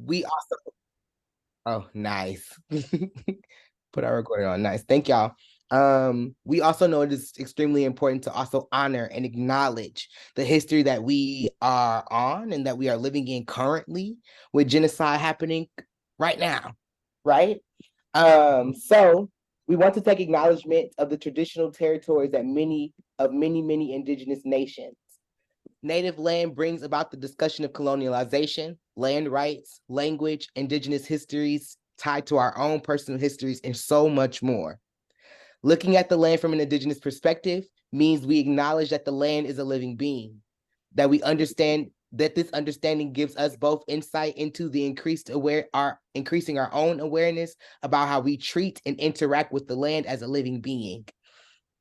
we also, oh, nice. Put our recording on. Nice. Thank y'all. We also know it is extremely important to also honor and acknowledge the history that we are on and that we are living in currently with genocide happening right now, right? So we want to take acknowledgement of the traditional territories that many indigenous nations. Native land brings about the discussion of colonialization, land rights, language, indigenous histories tied to our own personal histories, and so much more. Looking at the land from an indigenous perspective means we acknowledge that the land is a living being, that we understand that this understanding gives us both insight into the increasing our own awareness about how we treat and interact with the land as a living being.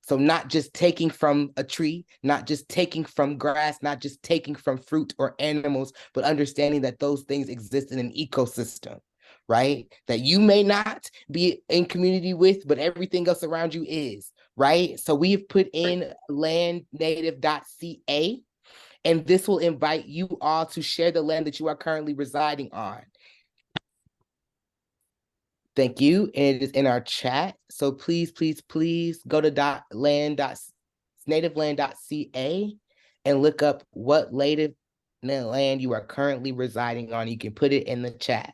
So not just taking from a tree, not just taking from grass, not just taking from fruit or animals, but understanding that those things exist in an ecosystem, right? That you may not be in community with, but everything else around you is, right? So we've put in landnative.ca, and this will invite you all to share the land that you are currently residing on. Thank you. And it is in our chat. So please go to nativeland.ca and look up what native land you are currently residing on. You can put it in the chat.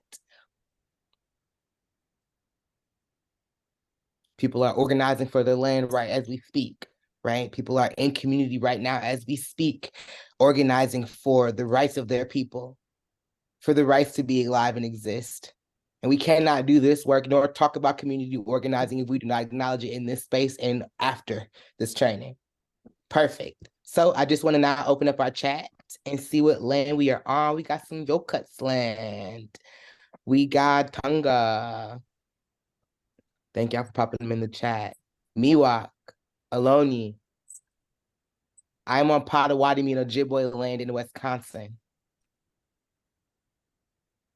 People are organizing for their land right as we speak, right? People are in community right now as we speak, organizing for the rights of their people, for the rights to be alive and exist. And we cannot do this work nor talk about community organizing if we do not acknowledge it in this space and after this training. Perfect. So I just want to now open up our chat and see what land we are on. We got some Yokuts land. We got Tonga. Thank y'all for popping them in the chat. Miwok, Aloni. I'm on Potawatomi and Ojibwe land in Wisconsin.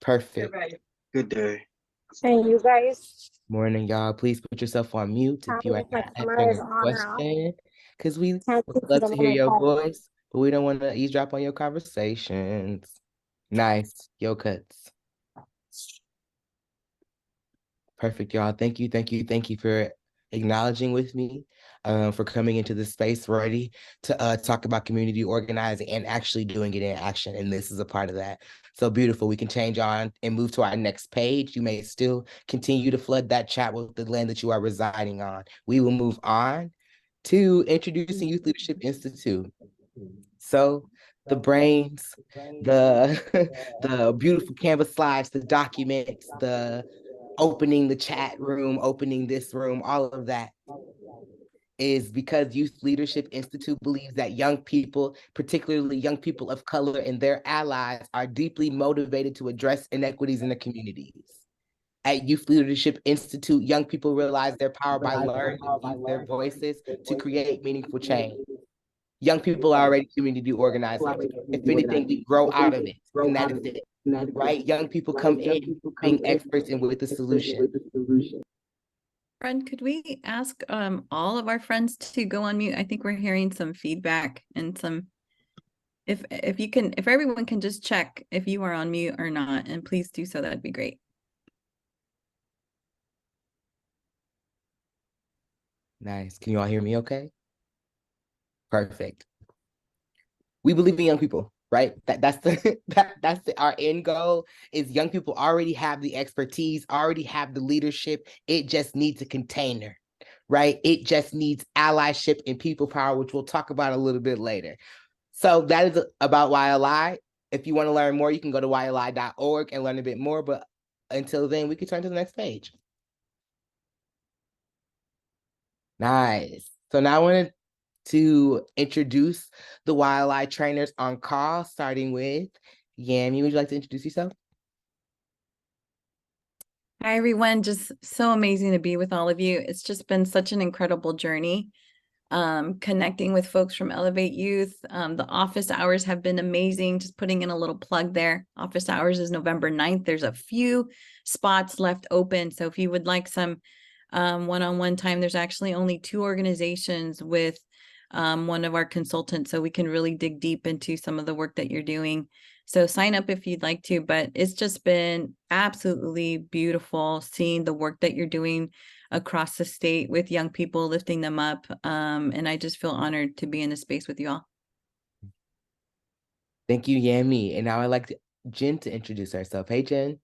Perfect. Good day. And you guys, Morning, y'all. Please put yourself on mute if you are not answering a question, because we would love to hear your voice, but we don't want to eavesdrop on your conversations. Nice. Yokuts. Perfect, y'all. Thank you for acknowledging with me, for coming into this space ready to talk about community organizing and actually doing it in action. And this is a part of that. So beautiful. We can change on and move to our next page. You may still continue to flood that chat with the land that you are residing on. We will move on to introducing Youth Leadership Institute. So the brains, the beautiful Canvas slides, the documents, the opening the chat room, opening this room, all of that is because Youth Leadership Institute believes that young people, particularly young people of color and their allies, are deeply motivated to address inequities in the communities. At Youth Leadership Institute, young people realize their power by learning and use their voices to create meaningful change. Young people are already community organizing. If anything, we grow out of it, and that is it, right? Young people come in being experts and with the solution. Friend, could we ask all of our friends to go on mute? I think we're hearing some feedback and some, if everyone can just check if you are on mute or not, and please do so, that'd be great. Nice. Can you all hear me okay? Perfect. We believe in young people, right? That's our end goal is young people already have the expertise, already have the leadership. It just needs a container, right? It just needs allyship and people power, which we'll talk about a little bit later. So that is about YLI. If you want to learn more, you can go to YLI.org and learn a bit more. But until then, we can turn to the next page. Nice. So now I want to introduce the YLI trainers on call, starting with Yami. Would you like to introduce yourself? Hi, everyone. Just so amazing to be with all of you. It's just been such an incredible journey. Connecting with folks from Elevate Youth. The office hours have been amazing. Just putting in a little plug there. Office hours is November 9th. There's a few spots left open. So if you would like some one-on-one time, there's actually only 2 organizations with one of our consultants, so we can really dig deep into some of the work that you're doing. So sign up if you'd like to, but it's just been absolutely beautiful seeing the work that you're doing across the state with young people, lifting them up. And I just feel honored to be in this space with you all. Thank you, Yami. And now I'd like Jen to introduce herself. Hey, Jen.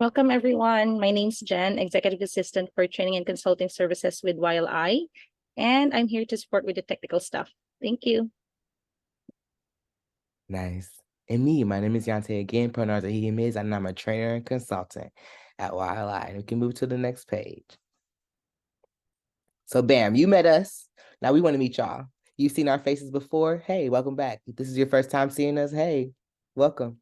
Welcome, everyone. My name's Jen, Executive Assistant for Training and Consulting Services with YLI, and I'm here to support with the technical stuff. Thank you. Nice. And me, my name is Yante again, pronouns are he, him, his, and I'm a trainer and consultant at YLI. And we can move to the next page. So bam, you met us. Now we want to meet y'all. You've seen our faces before. Hey, welcome back. If this is your first time seeing us, hey, welcome.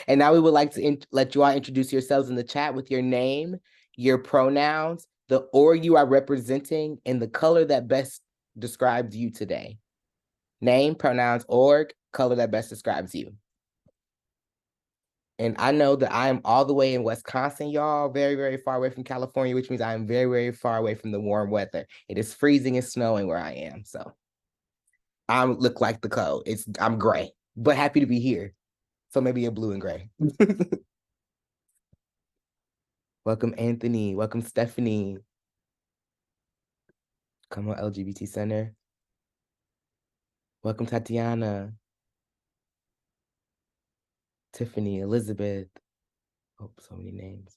And now we would like to let you all introduce yourselves in the chat with your name, your pronouns, the org you are representing, and the color that best describes you today. Name, pronouns, org, color that best describes you. And I know that I am all the way in Wisconsin, y'all, very, very far away from California, which means I am very, very far away from the warm weather. It is freezing and snowing where I am. So I look like the code. I'm gray, but happy to be here. So maybe a blue and gray. Welcome, Anthony. Welcome, Stephanie. Come on, LGBT Center. Welcome, Tatiana. Tiffany, Elizabeth. Oh, so many names.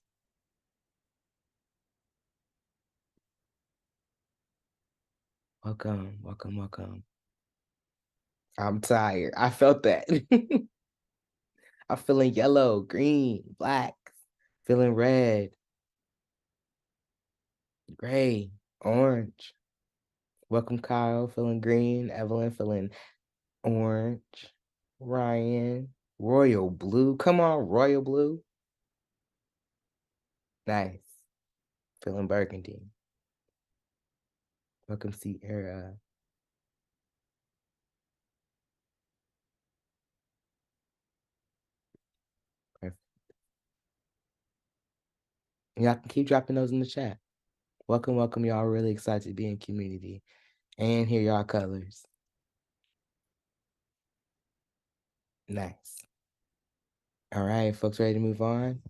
Welcome, welcome, welcome. I'm tired. I felt that. I'm feeling yellow, green, black, feeling red, gray, orange. Welcome, Kyle, feeling green. Evelyn, feeling orange. Ryan, royal blue. Come on, royal blue. Nice. Feeling burgundy. Welcome, Sierra. Perfect. Y'all can keep dropping those in the chat. Welcome, welcome, y'all. Really excited to be in community and hear y'all colors. Nice. All right, folks, ready to move on?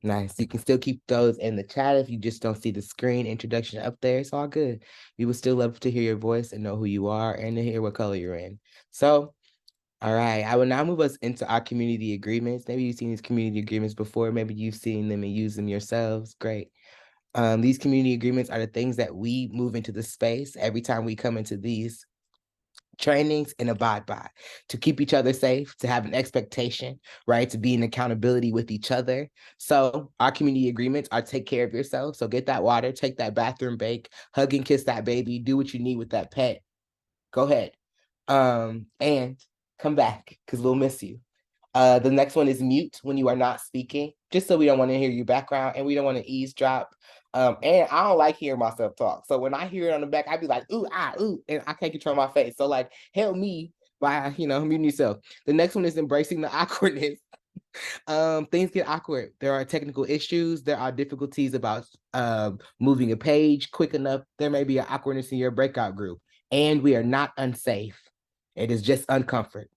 Nice. You can still keep those in the chat if you just don't see the screen introduction up there. It's all good. We would still love to hear your voice and know who you are and to hear what color you're in. So, all right, I will now move us into our community agreements. Maybe you've seen these community agreements before. Maybe you've seen them and used them yourselves. Great. These community agreements are the things that we move into the space every time we come into these trainings and abide by, to keep each other safe, to have an expectation, right? To be in accountability with each other. So our community agreements are take care of yourself. So get that water, take that bathroom break, hug and kiss that baby, do what you need with that pet. Go ahead. And come back because we'll miss you. The next one is mute when you are not speaking, just so we don't want to hear your background and we don't want to eavesdrop. And I don't like hearing myself talk. So when I hear it on the back, I'd be like, ooh, ah, ooh, and I can't control my face. So like, help me by, muting yourself. The next one is embracing the awkwardness. Things get awkward. There are technical issues. There are difficulties about moving a page quick enough. There may be an awkwardness in your breakout group. And we are not unsafe. It is just uncomfort.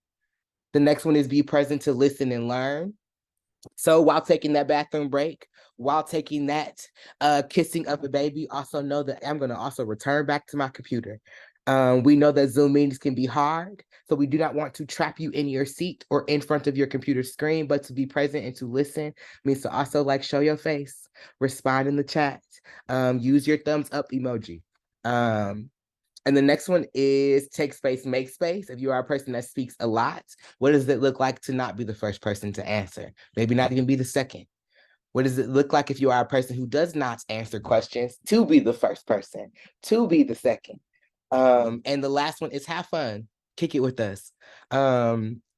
The next one is be present to listen and learn. So while taking that bathroom break, while taking that kissing of a baby, also know that I'm going to also return back to my computer. We know that Zoom meetings can be hard, so we do not want to trap you in your seat or in front of your computer screen, but to be present and to listen means to also like show your face, respond in the chat, use your thumbs up emoji. And the next one is take space, make space. If you are a person that speaks a lot, what does it look like to not be the first person to answer? Maybe not even be the second. What does it look like if you are a person who does not answer questions to be the first person, to be the second? And the last one is have fun, kick it with us.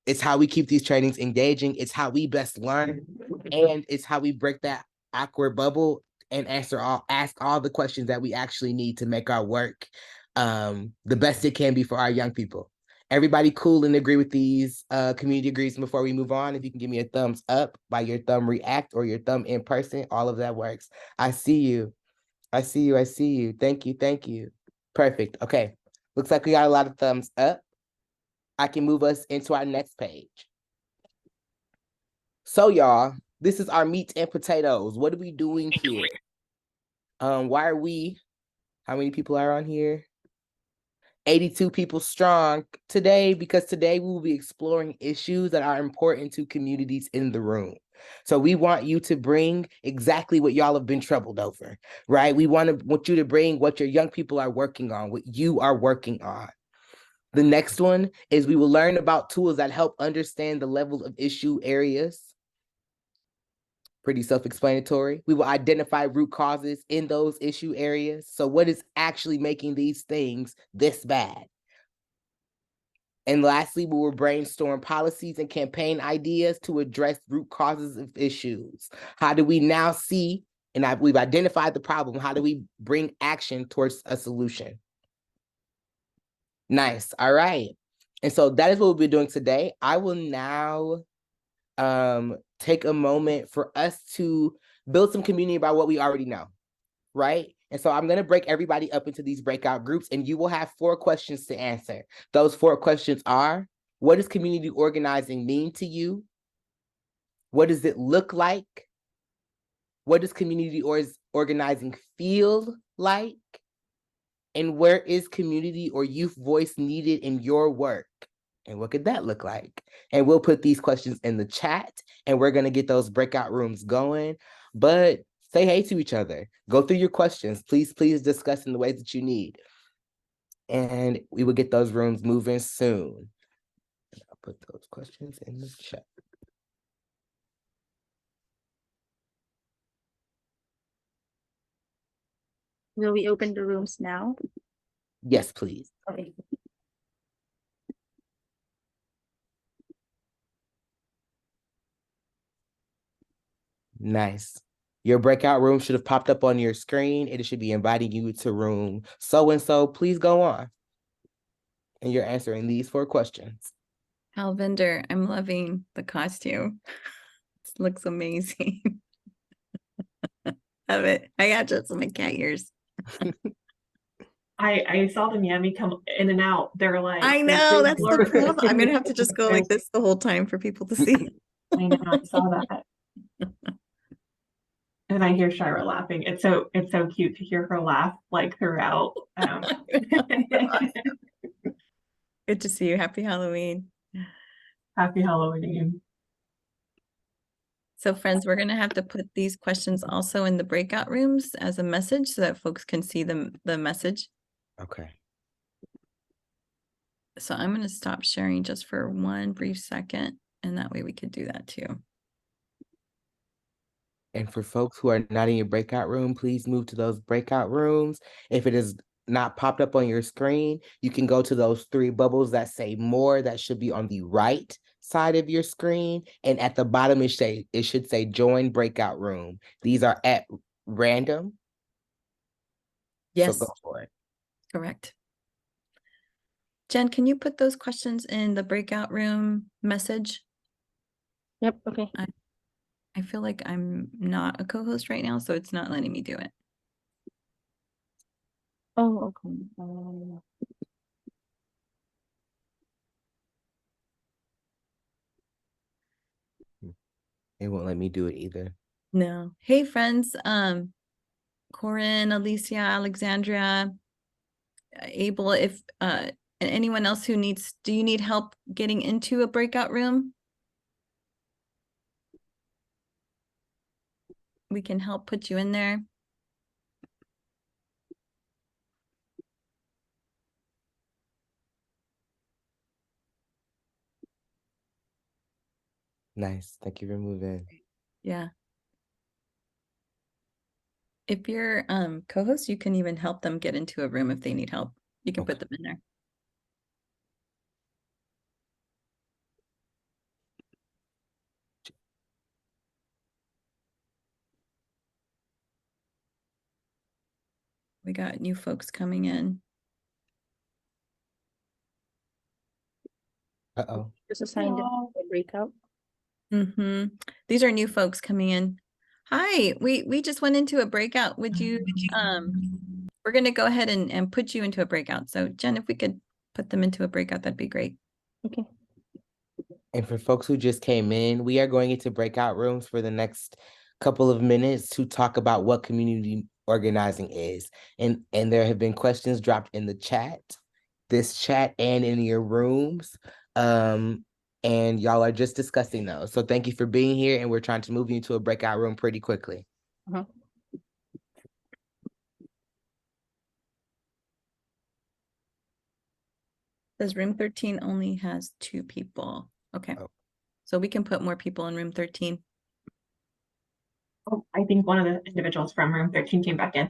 It's how we keep these trainings engaging. It's how we best learn. And it's how we break that awkward bubble and ask all the questions that we actually need to make our work the best it can be for our young people. Everybody cool and agree with these community agreements before we move on? If you can give me a thumbs up by your thumb react or your thumb in person, all of that works. I see you. I see you. I see you. Thank you. Thank you. Perfect. Okay. Looks like we got a lot of thumbs up. I can move us into our next page. So y'all, this is our meat and potatoes. What are we doing here? Why are we, how many people are on here? 82 people strong today, because today we will be exploring issues that are important to communities in the room. So we want you to bring exactly what y'all have been troubled over, right? We want you to bring what your young people are working on, what you are working on. The next one is we will learn about tools that help understand the level of issue areas. Pretty self-explanatory. We will identify root causes in those issue areas. So what is actually making these things this bad? And lastly, we will brainstorm policies and campaign ideas to address root causes of issues. How do we now see, and we've identified the problem, how do we bring action towards a solution? Nice, all right. And so that is what we'll be doing today. I will now take a moment for us to build some community about what we already know, right? And so I'm going to break everybody up into these breakout groups, and you will have 4 questions to answer. Those 4 questions are: what does community organizing mean to you? What does it look like? What does community organizing feel like? And where is community or youth voice needed in your work? And what could that look like? And we'll put these questions in the chat, and we're going to get those breakout rooms going. But say hey to each other. Go through your questions. Please discuss in the ways that you need. And we will get those rooms moving soon. I'll put those questions in the chat. Will we open the rooms now? Yes, please. Okay. Nice. Your breakout room should have popped up on your screen. It should be inviting you to room so-and-so. Please go on. And you're answering these 4 questions. Alvinder, I'm loving the costume. It looks amazing. Love it. I got just some cat ears. I saw them Yami come in and out. They're like, I know, that's the problem. I'm gonna have to just go like this the whole time for people to see. I know, I saw that. And I hear Shira laughing. It's so cute to hear her laugh like throughout. Good to see you. Happy Halloween. Happy Halloween. So friends, we're going to have to put these questions also in the breakout rooms as a message so that folks can see the message. Okay. So I'm going to stop sharing just for one brief second, and that way we could do that too. And for folks who are not in your breakout room, please move to those breakout rooms. If it is not popped up on your screen, you can go to those 3 bubbles that say more. That should be on the right side of your screen. And at the bottom, it should say join breakout room. These are at random. Yes. So go for it. Correct. Jen, can you put those questions in the breakout room message? Yep, okay. I feel like I'm not a co-host right now, so it's not letting me do it. Oh, okay. It won't let me do it either. No. Hey friends, Corinne, Alicia, Alexandria, Abel, if and anyone else who do you need help getting into a breakout room? We can help put you in there. Nice. Thank you for moving. Yeah. If you're co-host, you can even help them get into a room if they need help. You can put them in there. We got new folks coming in. Uh-oh. Just assigned a breakout. These are new folks coming in. Hi, we just went into a breakout. Would you we're gonna go ahead and put you into a breakout. So Jen, if we could put them into a breakout, that'd be great. Okay. And for folks who just came in, we are going into breakout rooms for the next couple of minutes to talk about what community organizing is. And there have been questions dropped in the chat, this chat and in your rooms. And y'all are just discussing those. So thank you for being here, and we're trying to move you into a breakout room pretty quickly. Says room 13 only has 2 people. Okay. Oh. So we can put more people in room 13. Oh, I think one of the individuals from room 13 came back in.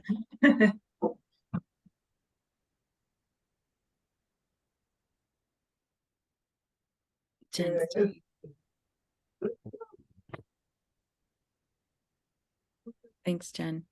Jen's Thanks, Jen.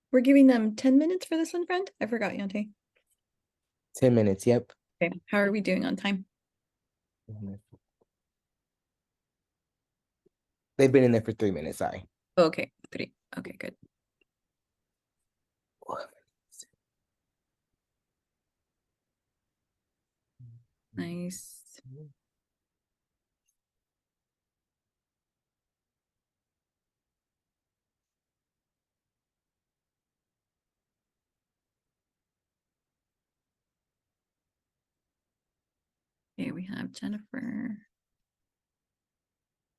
We're giving them 10 minutes for this one, friend? I forgot, Yante. 10 minutes, yep. Okay. How are we doing on time? They've been in there for 3 minutes, sorry. Okay, 3. Okay, good. Nice. Okay, we have Jennifer.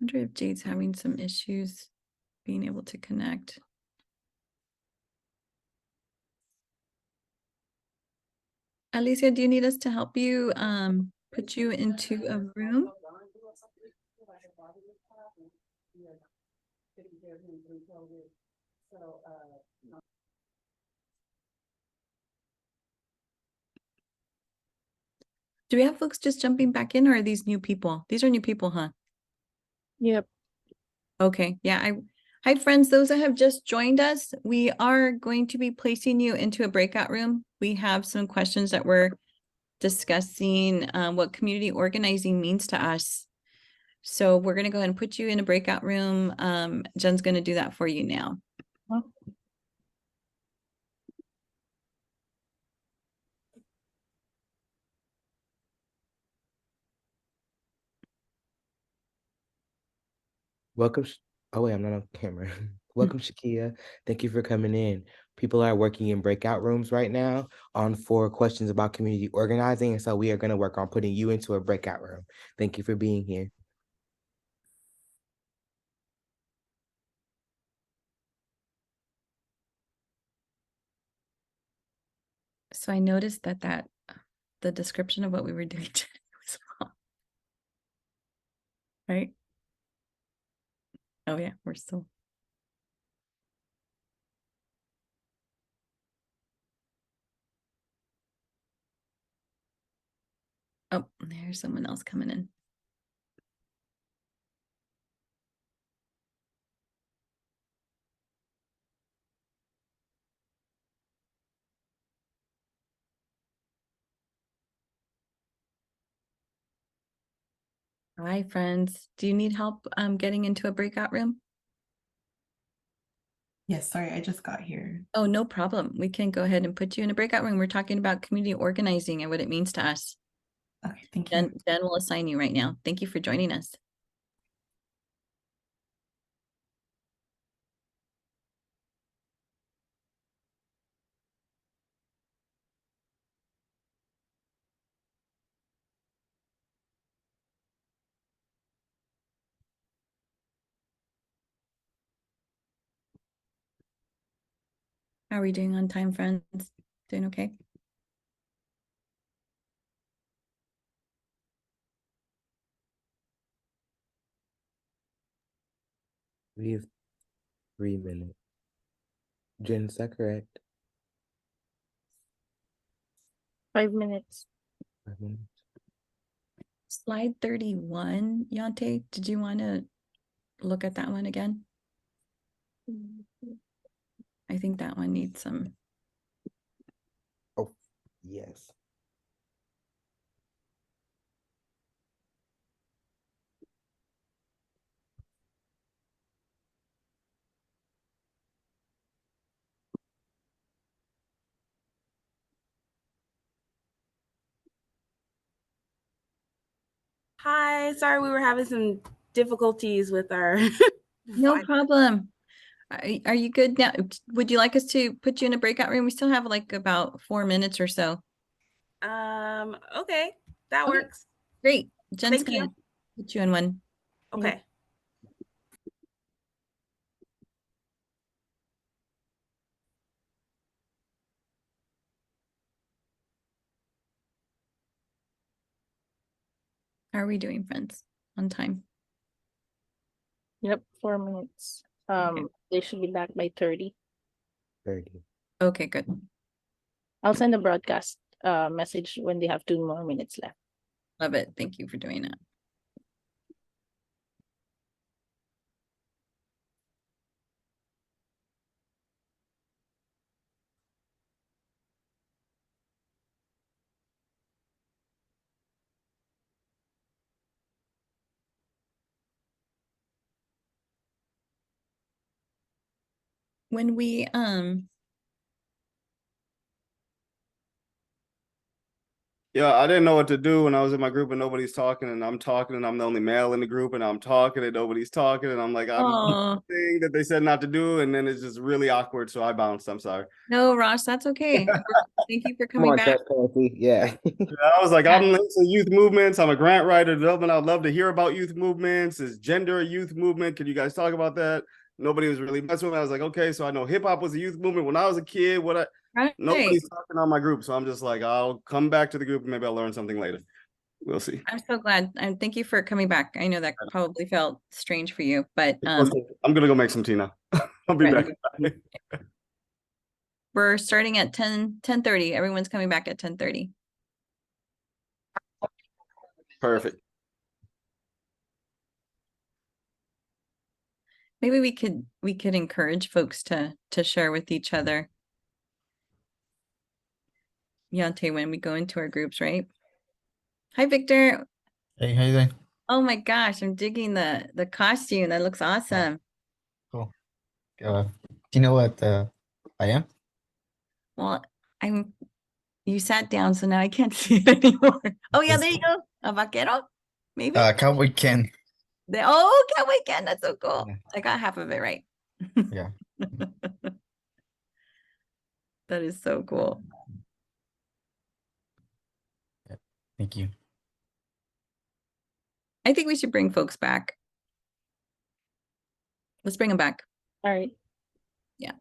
Wonder if Jade's having some issues being able to connect. Alicia, do you need us to help you put you into a room? Do we have folks just jumping back in, or are these new people? These are new people, huh? Yep. Okay, yeah. Hi, friends. Those that have just joined us, we are going to be placing you into a breakout room. We have some questions that we're discussing what community organizing means to us. So we're going to go ahead and put you in a breakout room. Jen's going to do that for you now. Welcome. Oh, wait, I'm not on camera. Welcome, Shakia. Thank you for coming in. People are working in breakout rooms right now on 4 questions about community organizing. And so we are going to work on putting you into a breakout room. Thank you for being here. So I noticed that the description of what we were doing today was wrong. Right? Oh yeah, we're still. Oh, there's someone else coming in. Hi, friends. Do you need help getting into a breakout room? Yes, sorry, I just got here. Oh, no problem. We can go ahead and put you in a breakout room. We're talking about community organizing and what it means to us. Okay, thank you. Jen will assign you right now. Thank you for joining us. How are we doing on time, friends? Doing okay? We have 3 minutes. Jen, is that correct? 5 minutes. 5 minutes. Slide 31, Yante, did you want to look at that one again? I think that one needs some Yes. Hi, sorry we were having some difficulties with our No problem. Are you good now? Would you like us to put you in a breakout room? We still have like about 4 minutes or so. Okay, that Okay. works. Great. Jen's Thank gonna you. put you in one. Okay. How are we doing, friends? On time? Yep, 4 minutes. They should be back by 30. 30. Okay, good. I'll send a broadcast message when they have 2 more minutes left. Love it. Thank you for doing that. When we Yeah, I didn't know what to do when I was in my group and nobody's talking and I'm talking and I'm the only male in the group and I'm talking and nobody's talking and I'm like, I'm Oh thing that they said not to do and then it's just really awkward. So I bounced. I'm sorry. no, Ross, that's okay. Thank you for Come coming on, back. transparency. Yeah. I was like, I'm into youth movements. I'm a grant writer development. I'd love to hear about youth movements. Is gender a youth movement? Can you guys talk about that? Nobody was really messing with me. I was like, okay, so I know hip hop was a youth movement when I was a kid. Right. Nobody's talking on my group. So I'm just like, I'll come back to the group and maybe I'll learn something later. We'll see. I'm so glad. And thank you for coming back. I know that probably felt strange for you, but I'm gonna go make some tea now. I'll be Right. back. We're starting at 10:30. Everyone's coming back at 10:30. Perfect. Maybe we could encourage folks to share with each other. Yante, when we go into our groups, right? Hi, Victor. Hey, how you doing? Oh my gosh, I'm digging the costume. That looks awesome. Cool. Do you know what I am? Well, you sat down, so now I can't see it anymore. Oh yeah, there you go. A vaquero, maybe. Cowboy Ken. Cowboy Ken. That's so cool. Yeah. I got half of it right. Yeah. That is so cool. Thank you. I think we should bring folks back. Let's bring them back. All right. Yeah.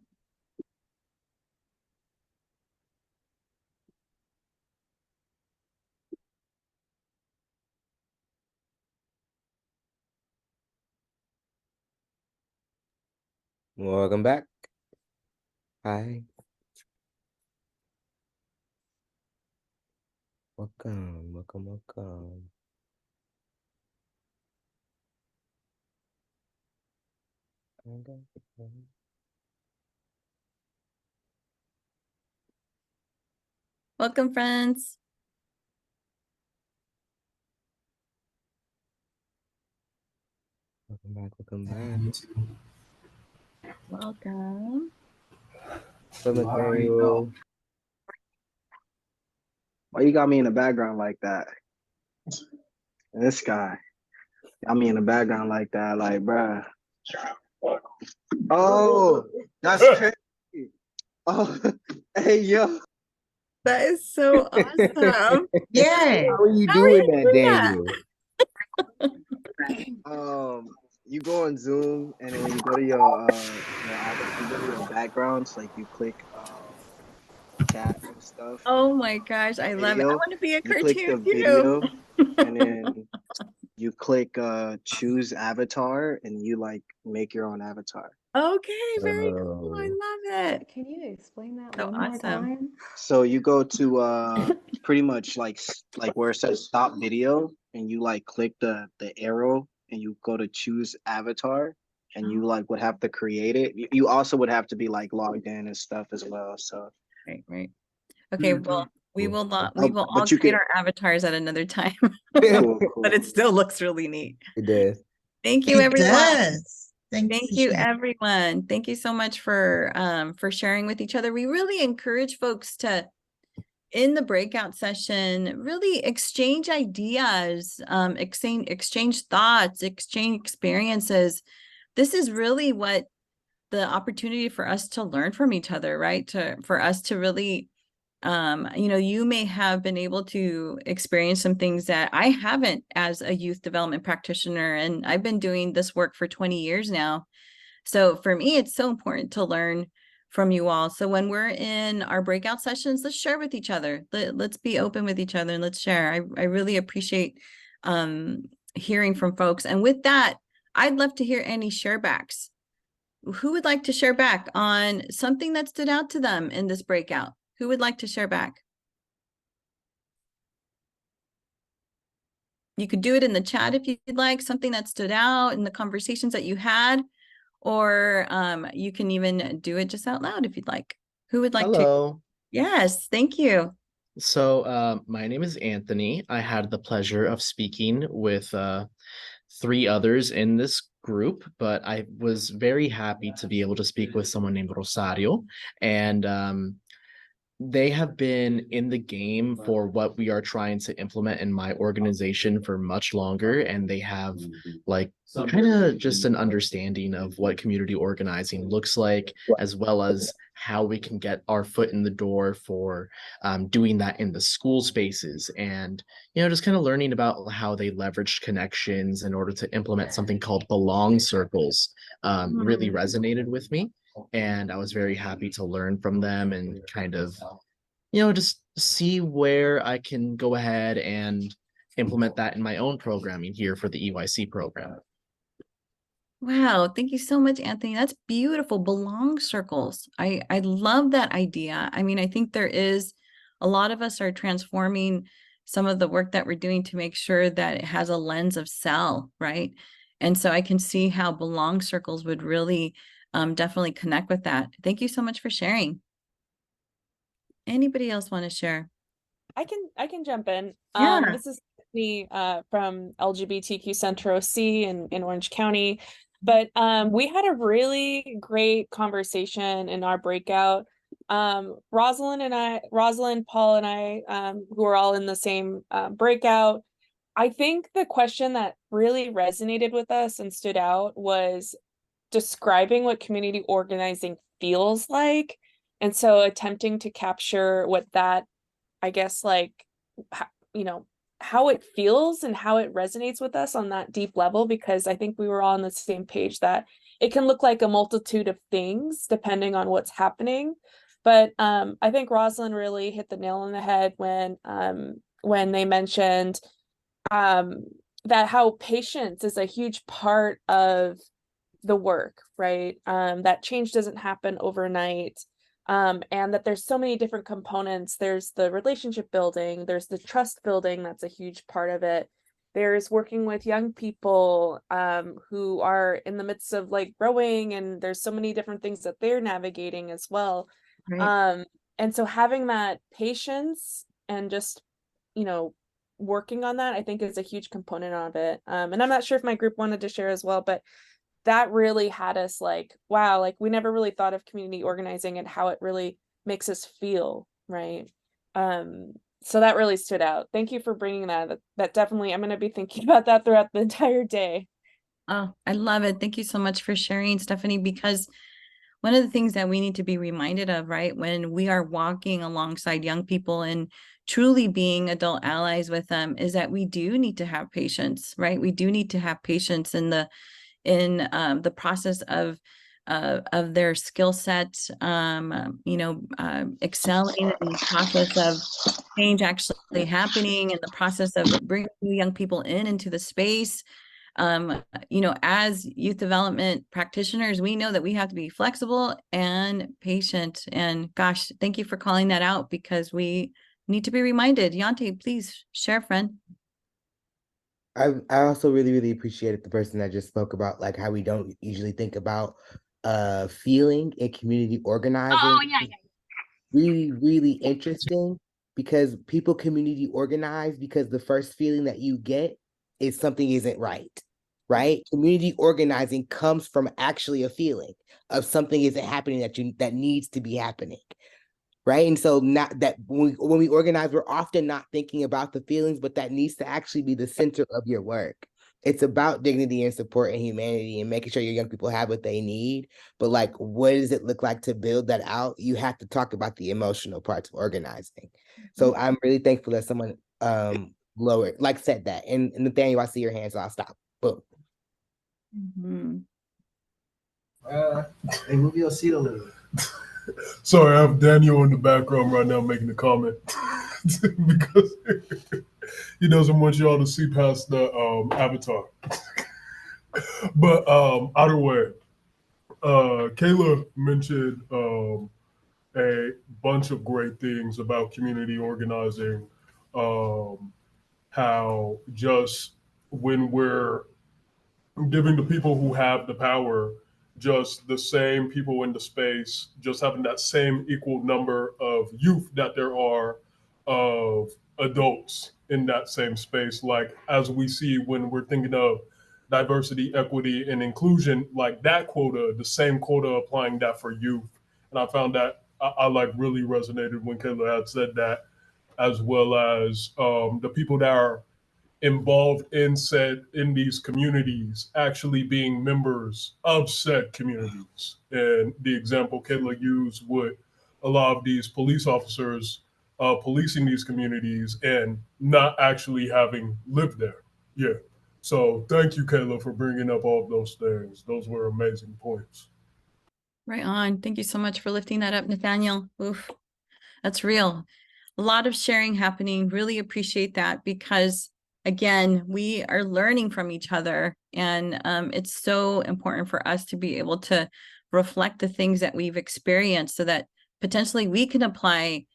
Welcome back. Hi. Welcome, welcome, welcome. Welcome, friends. Welcome back, welcome back. Welcome. Nathaniel. Why you got me in the background like that? This guy got me in the background like that, like, bruh. Oh, that's crazy. Oh, hey, yo. That is so awesome. Yeah. How are you How are you doing that, doing that? Daniel? You go on Zoom, and then when you go to your you go to your backgrounds, like you click chat and stuff. Oh my gosh, I love it. I Video. want to be a You click the cartoon too. video, and then you click choose avatar, and you like make your own avatar. Okay, very cool. I Oh. love it. Can you explain that So one more awesome. time? So you go to pretty much like where it says stop video, and you like click the arrow, and you go to choose avatar, and you like would have to create it. You also would have to be like logged in and stuff as well. So Right. Okay, well, We Cool. will not, Oh, we will all but you create can- our avatars at another time. Cool, But it cool. still looks really neat. It does. Thank you, It everyone. does. Thank Thank you, you, Shan. everyone. Thank you so much for sharing with each other. We really encourage folks to, in the breakout session, really exchange ideas, exchange thoughts, exchange experiences. This is really what the opportunity for us to learn from each other, right? For us to really, you may have been able to experience some things that I haven't as a youth development practitioner, and I've been doing this work for 20 years now. So for me, it's so important to learn from you all. So when we're in our breakout sessions, let's share with each other. Let's be open with each other and let's share. I really appreciate hearing from folks. And with that, I'd love to hear any sharebacks. Who would like to share back on something that stood out to them in this breakout? Who would like to share back? You could do it in the chat if you'd like, something that stood out in the conversations that you had, or you can even do it just out loud if you'd like. Who would like to? Hello. Yes, thank you. So my name is Anthony. I had the pleasure of speaking with 3 others in this group, but I was very happy to be able to speak with someone named Rosario. And they have been in the game for what we are trying to implement in my organization for much longer. And they have like kind of just an understanding of what community organizing looks like, as well as how we can get our foot in the door for doing that in the school spaces. And, just kind of learning about how they leveraged connections in order to implement something called belong circles really resonated with me. And I was very happy to learn from them and kind of, just see where I can go ahead and implement that in my own programming here for the EYC program. Wow, thank you so much, Anthony. That's beautiful. Belong circles. I love that idea. I mean, I think there is a lot of us are transforming some of the work that we're doing to make sure that it has a lens of self, right? And so I can see how belong circles would really definitely connect with that. Thank you so much for sharing. Anybody else want to share? I can jump in. Yeah. This is me from LGBTQ Center OC in Orange County. But we had a really great conversation in our breakout. Rosalind, Paul, and I, who are all in the same breakout, I think the question that really resonated with us and stood out was describing what community organizing feels like. And so attempting to capture what that, I guess, like, how it feels and how it resonates with us on that deep level, because I think we were all on the same page that it can look like a multitude of things depending on what's happening. But I think Rosalind really hit the nail on the head when they mentioned that how patience is a huge part of the work, right? That change doesn't happen overnight. And that there's so many different components. There's the relationship building, there's the trust building, that's a huge part of it. There's working with young people who are in the midst of like growing, and there's so many different things that they're navigating as well. Right. And so having that patience and just, working on that, I think is a huge component of it. And I'm not sure if my group wanted to share as well, but that really had us like, wow, like we never really thought of community organizing and how it really makes us feel, right? So that really stood out. Thank you for bringing that. That definitely, I'm going to be thinking about that throughout the entire day. Oh, I love it. Thank you so much for sharing, Stephanie, because one of the things that we need to be reminded of, right, when we are walking alongside young people and truly being adult allies with them, is that we do need to have patience, right? We do need to have patience in the process of their skill set, excelling in the process of change actually happening, in the process of bringing new young people into the space. As youth development practitioners, we know that we have to be flexible and patient. And gosh, thank you for calling that out, because we need to be reminded. Yante, please share, friend. I also really, really appreciated the person that just spoke about like how we don't usually think about feeling in community organizing. Oh, yeah. Really, really interesting. because people community organize because the first feeling that you get is something isn't right, right? Community organizing comes from actually a feeling of something isn't happening that needs to be happening. Right. And so not that when we organize, we're often not thinking about the feelings, but that needs to actually be the center of your work. It's about dignity and support and humanity and making sure your young people have what they need. But like, what does it look like to build that out? You have to talk about the emotional parts of organizing. So I'm really thankful that someone said that. And Nathaniel, I see your hand, so I'll stop. Boom. Hey, move your seat a little bit. Sorry, I have Daniel in the background right now making a comment because he doesn't want y'all to see past the avatar. But either way, Kayla mentioned a bunch of great things about community organizing, how just when we're giving the people who have the power just the same people in the space, just having that same equal number of youth that there are of adults in that same space. Like, as we see when we're thinking of diversity, equity, and inclusion, like that quota, the same quota applying that for youth. And I found that I like really resonated when Kayla had said that, as well as the people that are involved in these communities actually being members of said communities. And the example Kayla used with a lot of these police officers policing these communities and not actually having lived there. Yeah. So thank you, Kayla, for bringing up all of those things. Those were amazing points. Right on. Thank you so much for lifting that up, Nathaniel. Oof, that's real. A lot of sharing happening. Really appreciate that, because again, we are learning from each other, and it's so important for us to be able to reflect the things that we've experienced so that potentially we can apply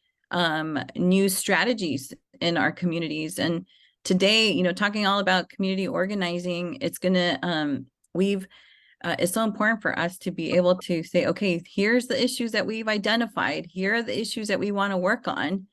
new strategies in our communities. And today, you know, talking all about community organizing, it's it's so important for us to be able to say, okay, here's the issues that we've identified. Here are the issues that we want to work on.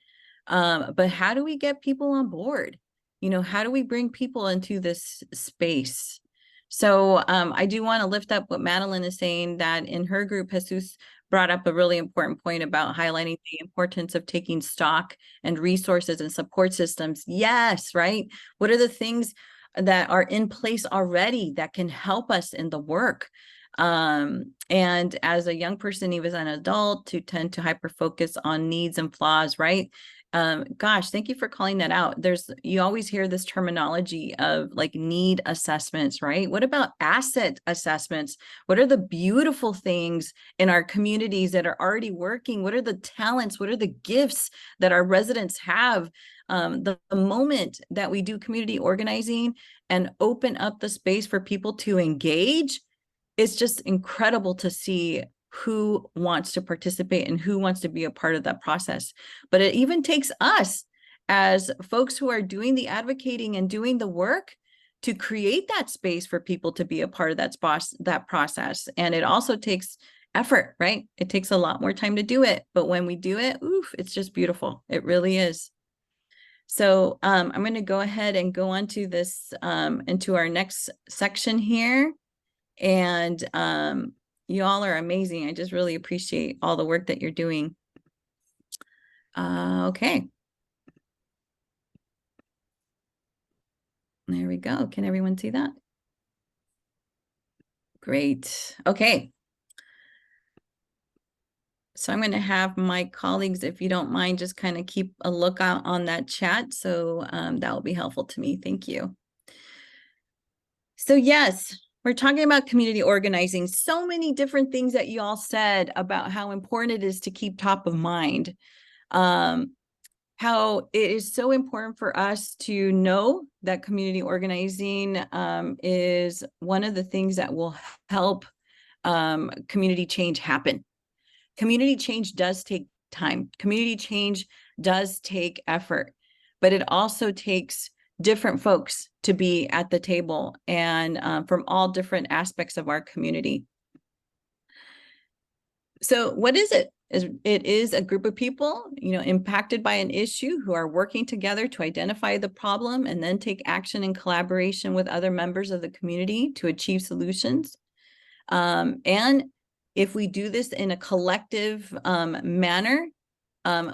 But how do we get people on board? You know, how do we bring people into this space? So I do want to lift up what Madeline is saying, that in her group, Jesus brought up a really important point about highlighting the importance of taking stock and resources and support systems. Yes, right? What are the things that are in place already that can help us in the work? And as a young person, even as an adult, to tend to hyper focus on needs and flaws, right? Gosh, thank you for calling that out. You always hear this terminology of like need assessments, right? What about asset assessments? What are the beautiful things in our communities that are already working? What are the talents? What are the gifts that our residents have? The moment that we do community organizing and open up the space for people to engage, it's just incredible to see who wants to participate and who wants to be a part of that process. But it even takes us as folks who are doing the advocating and doing the work to create that space for people to be a part of that process. And it also takes effort, right? It takes a lot more time to do it. But when we do it, oof, it's just beautiful. It really is. So I'm going to go ahead and go on to this, into our next section here. And you all are amazing. I just really appreciate all the work that you're doing. Okay. There we go. Can everyone see that? Great. Okay. So I'm going to have my colleagues, if you don't mind, just kind of keep a lookout on that chat. So that will be helpful to me. Thank you. So yes, we're talking about community organizing. So many different things that you all said about how important it is to keep top of mind. How it is so important for us to know that community organizing is one of the things that will help community change happen. Community change does take time. Community change does take effort, but it also takes different folks to be at the table and from all different aspects of our community. So what is it it is a group of people, you know, impacted by an issue who are working together to identify the problem and then take action in collaboration with other members of the community to achieve solutions. And if we do this in a collective manner,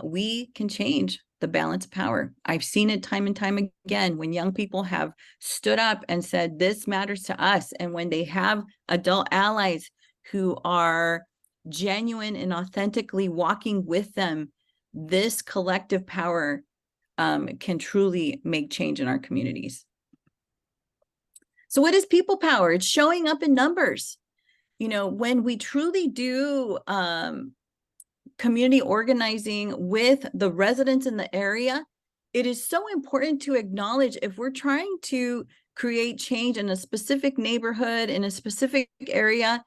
we can change the balance of power. I've seen it time and time again when young people have stood up and said, this matters to us. And when they have adult allies who are genuine and authentically walking with them, this collective power can truly make change in our communities. So what is people power? It's showing up in numbers. You know, when we truly do community organizing with the residents in the area, it is so important to acknowledge if we're trying to create change in a specific neighborhood, in a specific area,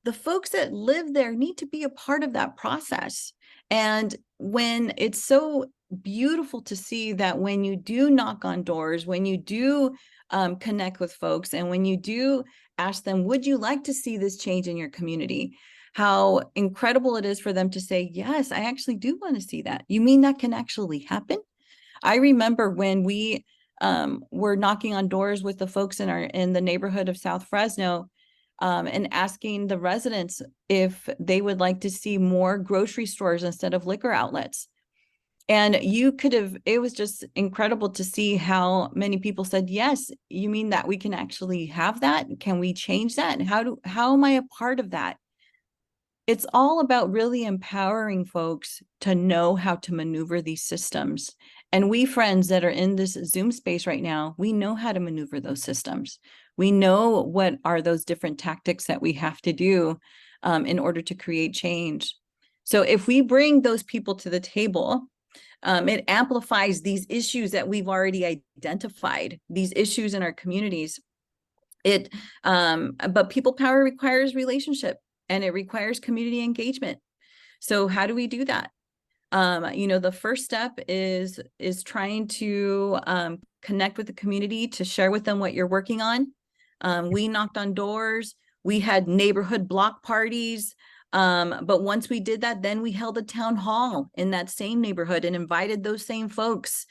the folks that live there need to be a part of that process. And when it's so beautiful to see that when you do knock on doors, when you do connect with folks, and when you do ask them, would you like to see this change in your community? How incredible it is for them to say, yes, I actually do want to see that. You mean that can actually happen? I remember when we were knocking on doors with the folks in the neighborhood of South Fresno, and asking the residents if they would like to see more grocery stores instead of liquor outlets. And it was just incredible to see how many people said, yes, you mean that we can actually have that? Can we change that? And how am I a part of that? It's all about really empowering folks to know how to maneuver these systems. And we friends that are in this Zoom space right now, we know how to maneuver those systems. We know what are those different tactics that we have to do in order to create change. So if we bring those people to the table, it amplifies these issues that we've already identified, these issues in our communities. But people power requires relationship, and it requires community engagement. So how do we do that? You know, the first step is trying to connect with the community, to share with them what you're working on. We knocked on doors, we had neighborhood block parties. But once we did that, then we held a town hall in that same neighborhood and invited those same folks.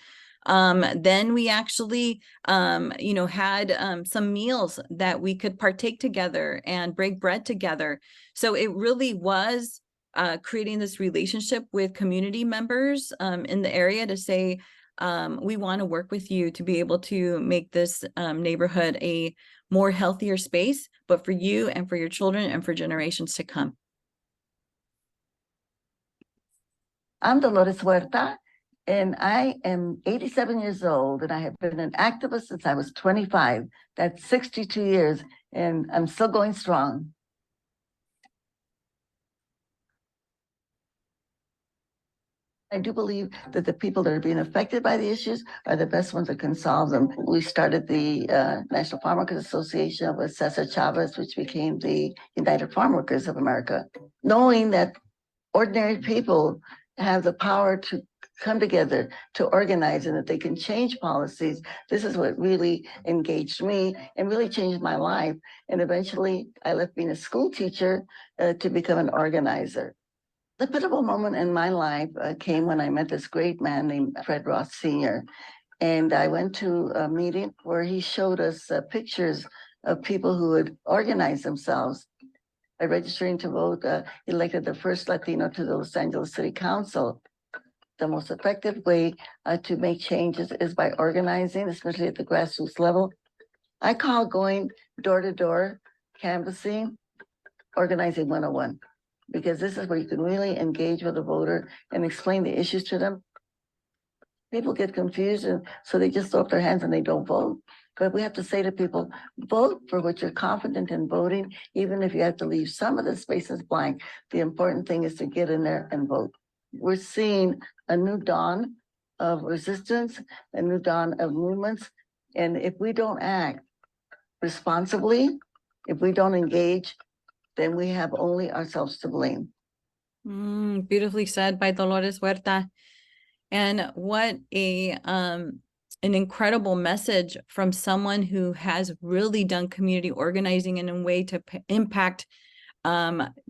Then we actually, you know, had some meals that we could partake together and break bread together. So it really was creating this relationship with community members in the area to say, we want to work with you to be able to make this neighborhood a more healthier space, but for you and for your children and for generations to come. I'm Dolores Huerta, and I am 87 years old, and I have been an activist since I was 25. That's 62 years, and I'm still going strong. I do believe that the people that are being affected by the issues are the best ones that can solve them. We started the National Farm Workers Association with Cesar Chavez, which became the United Farm Workers of America. Knowing that ordinary people have the power to come together, to organize, and that they can change policies. This is what really engaged me and really changed my life. And eventually I left being a school teacher to become an organizer. The pivotal moment in my life came when I met this great man named Fred Ross Sr. And I went to a meeting where he showed us pictures of people who had organized themselves by registering to vote, elected the first Latino to the Los Angeles City Council. The most effective way to make changes is by organizing, especially at the grassroots level. I call going door to door, canvassing, organizing 101, because this is where you can really engage with the voter and explain the issues to them. People get confused, and so they just throw up their hands and they don't vote. But we have to say to people, vote for what you're confident in voting, even if you have to leave some of the spaces blank. The important thing is to get in there and vote. We're seeing a new dawn of resistance, a new dawn of movements. And if we don't act responsibly, if we don't engage, then we have only ourselves to blame. Beautifully said by Dolores Huerta. And what an incredible message from someone who has really done community organizing in a way to impact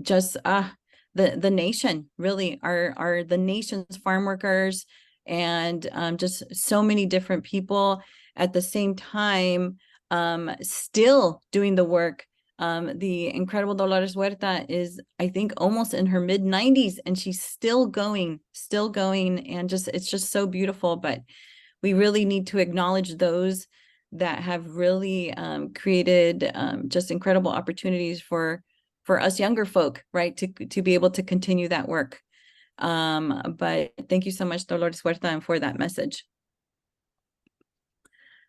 just the nation, really, are the nation's farm workers, and just so many different people at the same time, still doing the work. The incredible Dolores Huerta is, I think, almost in her mid-90s, and she's still going, and it's just so beautiful. But we really need to acknowledge those that have really created just incredible opportunities for us younger folk, right, to be able to continue that work. But thank you so much, Dolores Huerta, and for that message.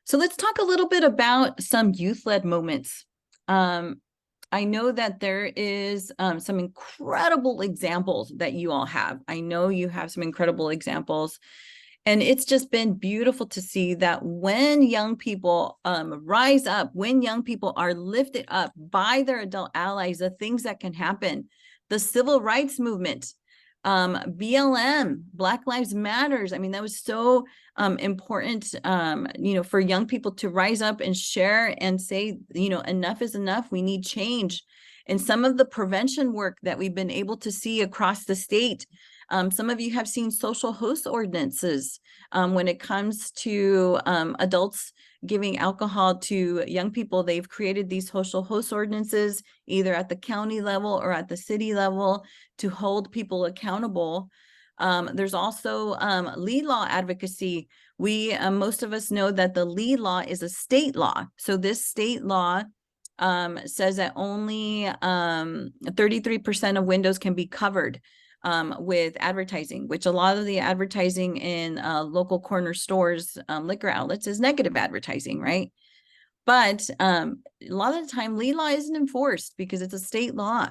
So let's talk a little bit about some youth-led moments. I know that there is some incredible examples that you all have. I know you have some incredible examples. And it's just been beautiful to see that when young people rise up, when young people are lifted up by their adult allies, the things that can happen, the civil rights movement, BLM, Black Lives Matters. I mean, that was so important, for young people to rise up and share and say, enough is enough. We need change. And some of the prevention work that we've been able to see across the state. Some of you have seen social host ordinances when it comes to adults giving alcohol to young people. They've created these social host ordinances either at the county level or at the city level to hold people accountable. There's also lead law advocacy. Most of us know that the lead law is a state law. So this state law says that only 33% of windows can be covered with advertising, which a lot of the advertising in local corner stores, liquor outlets, is negative advertising, right? But a lot of the time, lead law isn't enforced because it's a state law.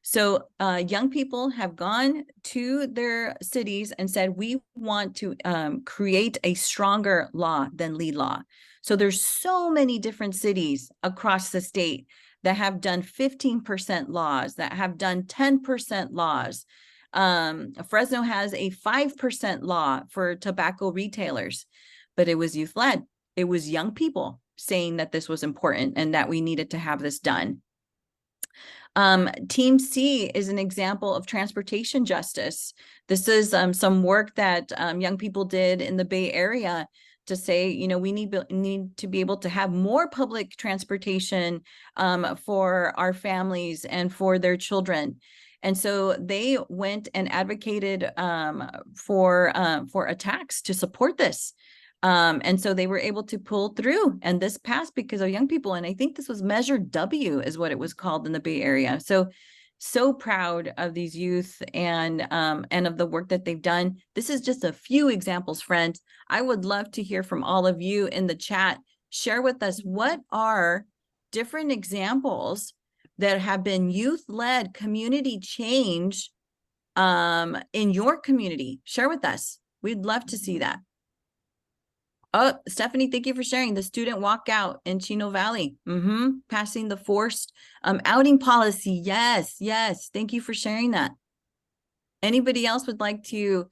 So young people have gone to their cities and said, we want to create a stronger law than lead law. So there's so many different cities across the state that have done 15% laws, that have done 10% laws. Fresno has a 5% law for tobacco retailers, but it was youth-led. It was young people saying that this was important and that we needed to have this done. Team C is an example of transportation justice. This is some work that young people did in the Bay Area to say, we need to be able to have more public transportation for our families and for their children. And so they went and advocated for a tax to support this. And so they were able to pull through, and this passed because of young people. And I think this was Measure W is what it was called in the Bay Area. So proud of these youth and of the work that they've done. This is just a few examples, friends. I would love to hear from all of you in the chat. Share with us, what are different examples that have been youth-led community change in your community? Share with us. We'd love to see that. Oh, Stephanie, thank you for sharing the student walkout in Chino Valley. Passing the forced outing policy. Yes. Thank you for sharing that. Anybody else would like to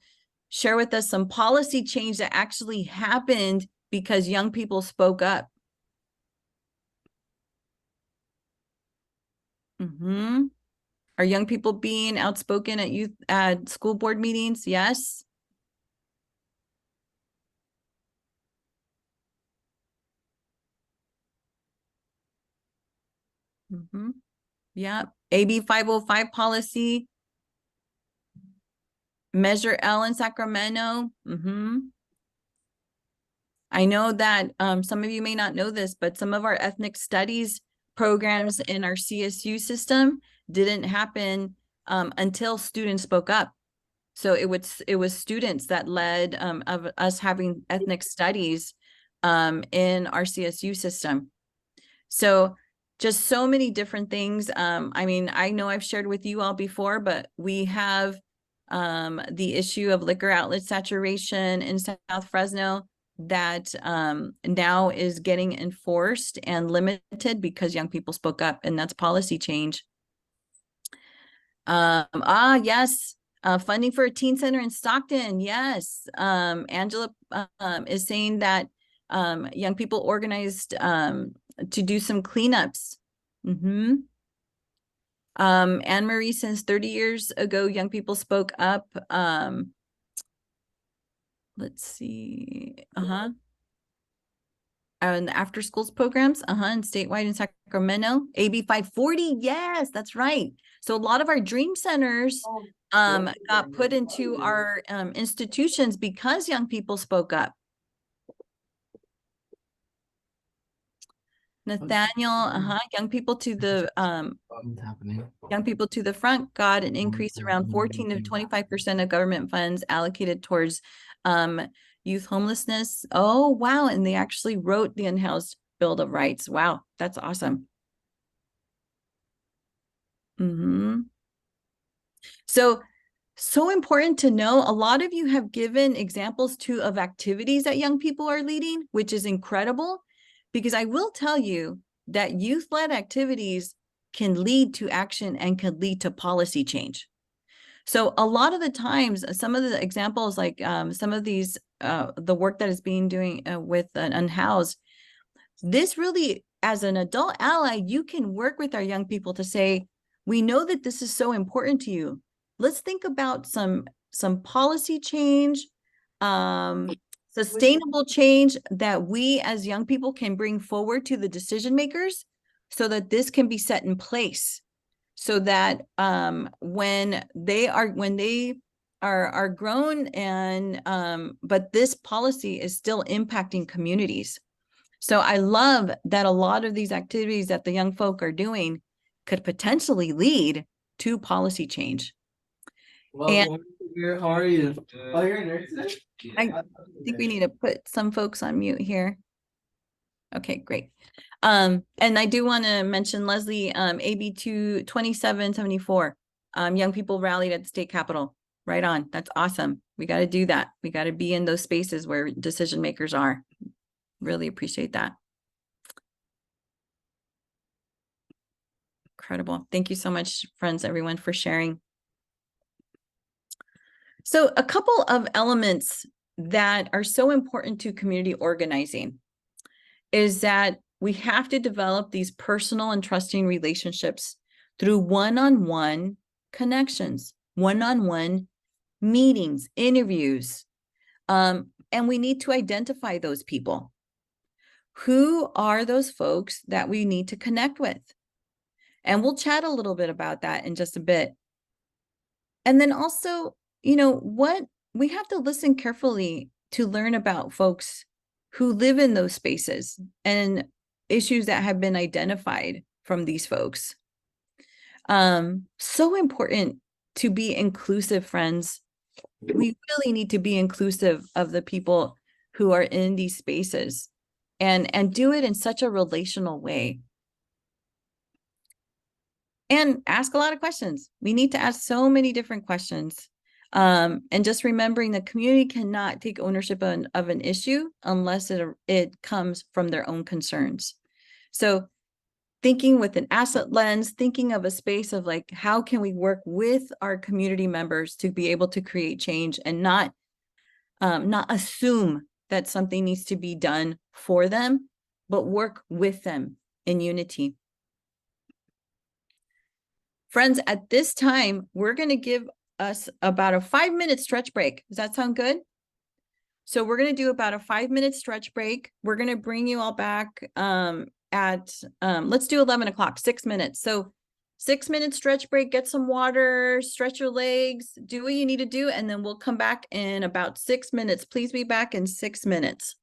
share with us some policy change that actually happened because young people spoke up? Are young people being outspoken at school board meetings? Yes. Yeah. AB 505 policy. Measure L in Sacramento. I know that some of you may not know this, but some of our ethnic studies programs in our CSU system didn't happen until students spoke up. So it was students that led of us having ethnic studies in our CSU system. So just so many different things. I mean, I know I've shared with you all before, but we have the issue of liquor outlet saturation in South Fresno that now is getting enforced and limited because young people spoke up, and that's policy change. Yes. Funding for a teen center in Stockton. Yes. Angela is saying that young people organized to do some cleanups. Anne Marie, since 30 years ago, young people spoke up. Let's see. And the after schools programs, and statewide in Sacramento, AB 540. Yes, that's right. So a lot of our dream centers got put into our institutions because young people spoke up. Nathaniel, young people to the young people to the front got an increase around 14 to 25% of government funds allocated towards youth homelessness. Oh, wow. And they actually wrote the Unhoused Bill of Rights. Wow, that's awesome. So important to know. A lot of you have given examples too of activities that young people are leading, which is incredible, because I will tell you that youth-led activities can lead to action and can lead to policy change. So a lot of the times, some of the examples, like some of these, the work that is being doing with Unhoused, this really, as an adult ally, you can work with our young people to say, we know that this is so important to you. Let's think about some policy change, sustainable change that we as young people can bring forward to the decision makers so that this can be set in place. So that when they are grown and but this policy is still impacting communities. So I love that a lot of these activities that the young folk are doing could potentially lead to policy change. Welcome here. How are you? Oh, you're a nurse today? I think we need to put some folks on mute here. Okay, great. And I do want to mention, Leslie, AB 2774, young people rallied at the state capitol. Right on. That's awesome. We got to do that. We got to be in those spaces where decision makers are. Really appreciate that. Incredible. Thank you so much, friends, everyone, for sharing. So a couple of elements that are so important to community organizing is that we have to develop these personal and trusting relationships through one-on-one connections, one-on-one meetings, interviews. And we need to identify those people. Who are those folks that we need to connect with? And we'll chat a little bit about that in just a bit. And then also, what we have to listen carefully to learn about folks who live in those spaces and issues that have been identified from these folks. So important to be inclusive, friends. We really need to be inclusive of the people who are in these spaces and do it in such a relational way. And ask a lot of questions. We need to ask so many different questions. And just remembering the community cannot take ownership of an issue unless it comes from their own concerns. So thinking with an asset lens, thinking of a space of like, how can we work with our community members to be able to create change and not assume that something needs to be done for them, but work with them in unity. Friends, at this time, we're going to give us about a 5-minute stretch break. Does that sound good? So we're going to do about a 5-minute stretch break. We're going to bring you all back let's do 11 o'clock, 6 minutes. So 6-minute stretch break, get some water, stretch your legs, do what you need to do, and then we'll come back in about 6 minutes. Please be back in 6 minutes.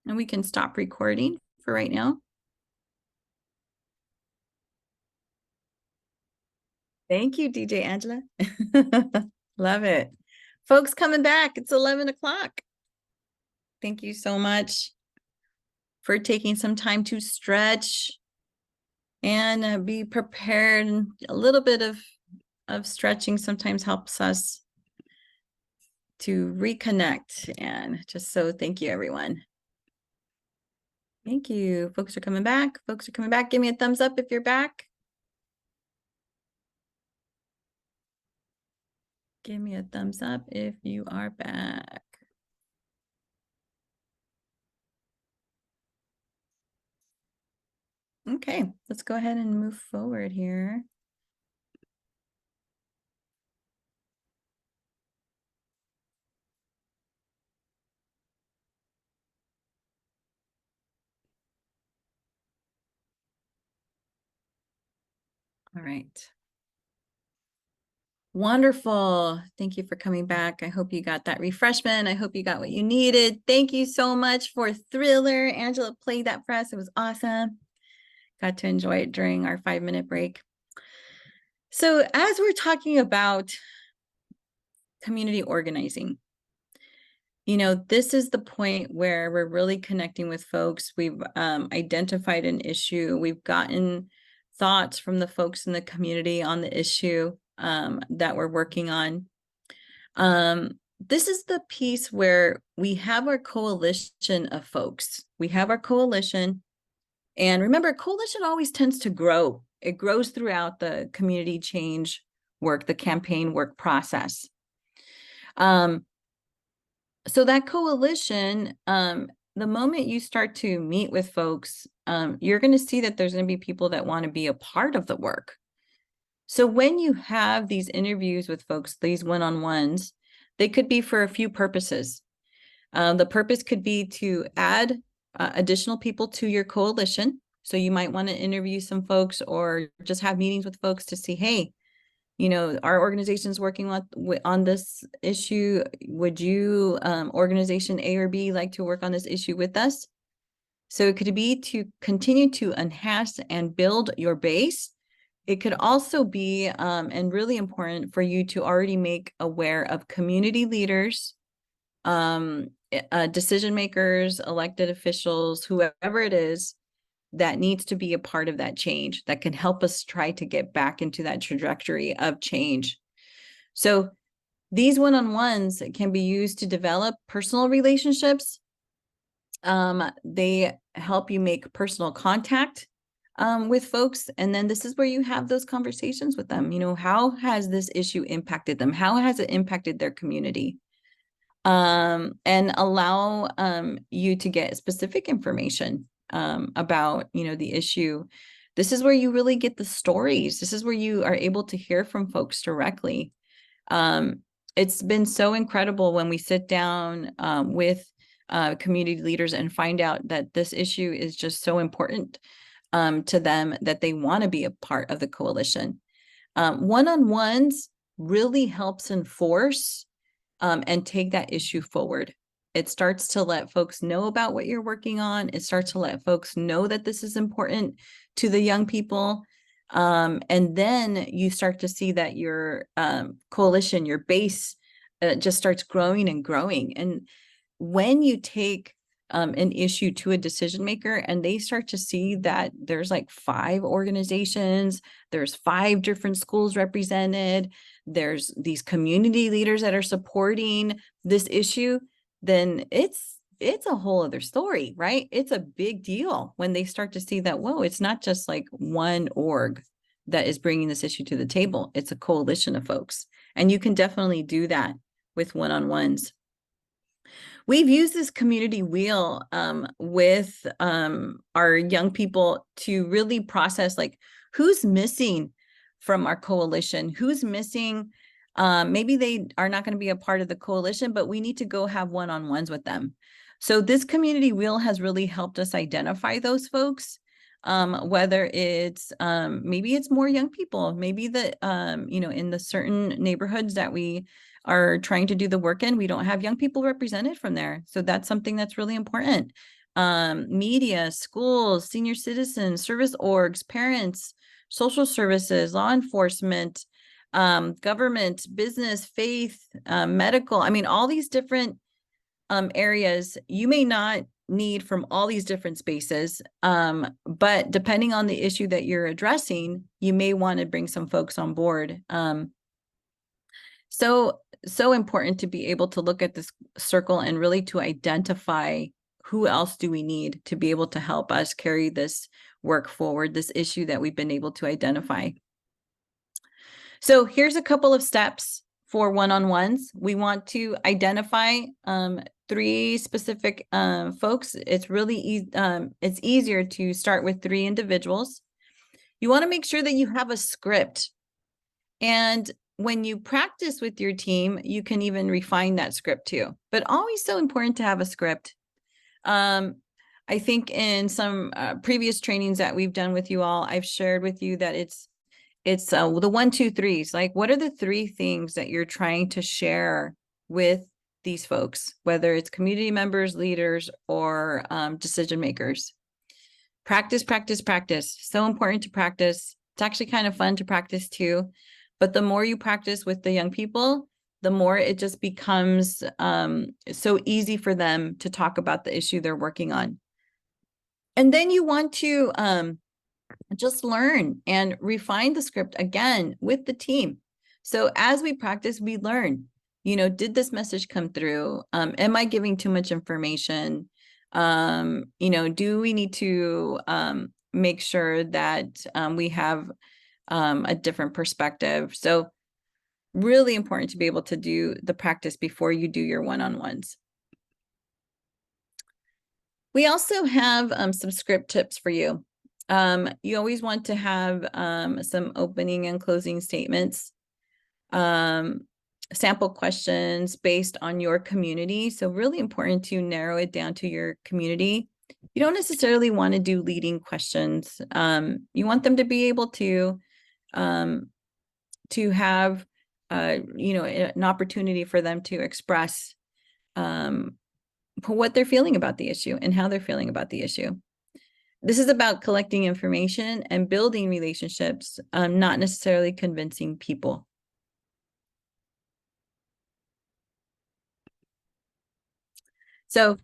And we can stop recording for right now. Thank you, DJ Angela. Love it. Folks coming back, it's 11 o'clock. Thank you so much for taking some time to stretch and be prepared. A little bit of stretching sometimes helps us to reconnect. And just so thank you, everyone. Thank you. Folks are coming back. Folks are coming back. Give me a thumbs up if you're back. Give me a thumbs up if you are back. Okay, let's go ahead and move forward here. All right. Wonderful. Thank you for coming back. I hope you got that refreshment. I hope you got what you needed. Thank you so much for Thriller. Angela played that for us. It was awesome. Got to enjoy it during our 5-minute break. So as we're talking about community organizing, this is the point where we're really connecting with folks. We've identified an issue. We've gotten thoughts from the folks in the community on the issue that we're working on. This is the piece where we have our coalition of folks. We have our coalition. And remember, coalition always tends to grow. It grows throughout the community change work, the campaign work process. So that coalition, the moment you start to meet with folks, you're going to see that there's going to be people that want to be a part of the work. So when you have these interviews with folks, these one-on-ones, they could be for a few purposes. The purpose could be to add additional people to your coalition. So you might want to interview some folks or just have meetings with folks to see, hey, our organization's working on this issue. Would you, organization A or B, like to work on this issue with us? So it could be to continue to enhance and build your base. It could also be, and really important for you to already make aware of community leaders, decision makers, elected officials, whoever it is that needs to be a part of that change, that can help us try to get back into that trajectory of change. So these one-on-ones can be used to develop personal relationships. They help you make personal contact with folks. And then this is where you have those conversations with them. How has this issue impacted them? How has it impacted their community? And allow you to get specific information about, the issue. This is where you really get the stories. This is where you are able to hear from folks directly. It's been so incredible when we sit down with community leaders and find out that this issue is just so important to them that they want to be a part of the coalition. One-on-ones really helps enforce and take that issue forward. It starts to let folks know about what you're working on. It starts to let folks know that this is important to the young people. And then you start to see that your coalition, your base, just starts growing and growing. And when you take an issue to a decision maker and they start to see that there's like 5 organizations, there's 5 different schools represented, there's these community leaders that are supporting this issue, then it's a whole other story, right? It's a big deal when they start to see that, whoa, it's not just like one org that is bringing this issue to the table. It's a coalition of folks. And you can definitely do that with one-on-ones. We've used this community wheel with our young people to really process like who's missing from our coalition, who's missing. Maybe they are not going to be a part of the coalition, but we need to go have one-on-ones with them. So this community wheel has really helped us identify those folks, whether it's maybe it's more young people, maybe in the certain neighborhoods that we are trying to do the work in, we don't have young people represented from there. So that's something that's really important. Media, schools, senior citizens, service orgs, parents, social services, law enforcement, government, business, faith, medical. I mean, all these different areas you may not need from all these different spaces. But depending on the issue that you're addressing, you may want to bring some folks on board. So important to be able to look at this circle and really to identify who else do we need to be able to help us carry this work forward, this issue that we've been able to identify. So here's a couple of steps for one-on-ones. We want to identify 3 specific folks, it's really it's easier to start with 3 individuals. You want to make sure that you have a script. And when you practice with your team, you can even refine that script too. But always so important to have a script. I think in some previous trainings that we've done with you all, I've shared with you that it's the 1, 2, 3s. Like, what are the 3 things that you're trying to share with these folks, whether it's community members, leaders, or decision makers? Practice, practice, practice. So important to practice. It's actually kind of fun to practice too. But the more you practice with the young people, the more it just becomes so easy for them to talk about the issue they're working on. And then you want to just learn and refine the script again with the team. So as we practice, we learn, did this message come through? Am I giving too much information? Do we need to make sure that we have a different perspective? So really important to be able to do the practice before you do your one-on-ones. We also have some script tips for you. You always want to have some opening and closing statements, sample questions based on your community. So really important to narrow it down to your community. You don't necessarily want to do leading questions. You want them to be able to have an opportunity for them to express what they're feeling about the issue and how they're feeling about the issue. This is about collecting information and building relationships, not necessarily convincing people. So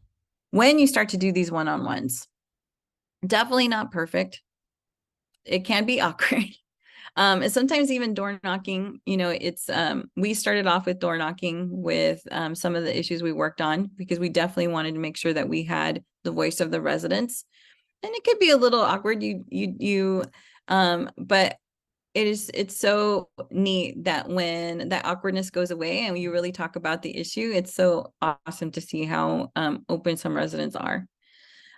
when you start to do these one-on-ones, definitely not perfect. It can be awkward. And sometimes even door knocking, we started off with door knocking with some of the issues we worked on, because we definitely wanted to make sure that we had the voice of the residents. And it could be a little awkward, but it's so neat that when that awkwardness goes away and you really talk about the issue, it's so awesome to see how open some residents are.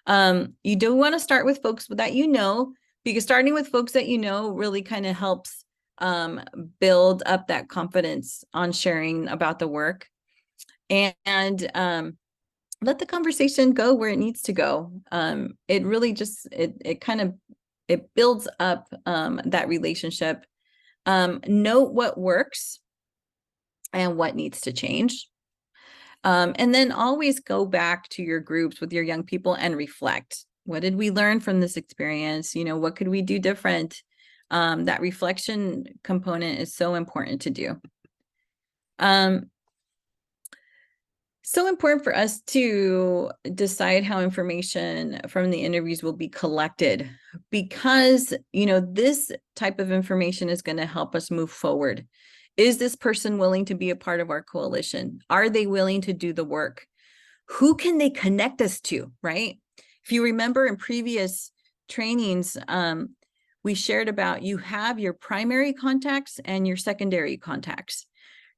You do want to start with folks that because starting with folks that really kind of helps build up that confidence on sharing about the work, and let the conversation go where it needs to go. It really just it builds up that relationship. Note what works and what needs to change. And then always go back to your groups with your young people and reflect. What did we learn from this experience? What could we do different? That reflection component is so important to do. So important for us to decide how information from the interviews will be collected, because, this type of information is going to help us move forward. Is this person willing to be a part of our coalition? Are they willing to do the work? Who can they connect us to, right? If you remember in previous trainings, we shared about you have your primary contacts and your secondary contacts.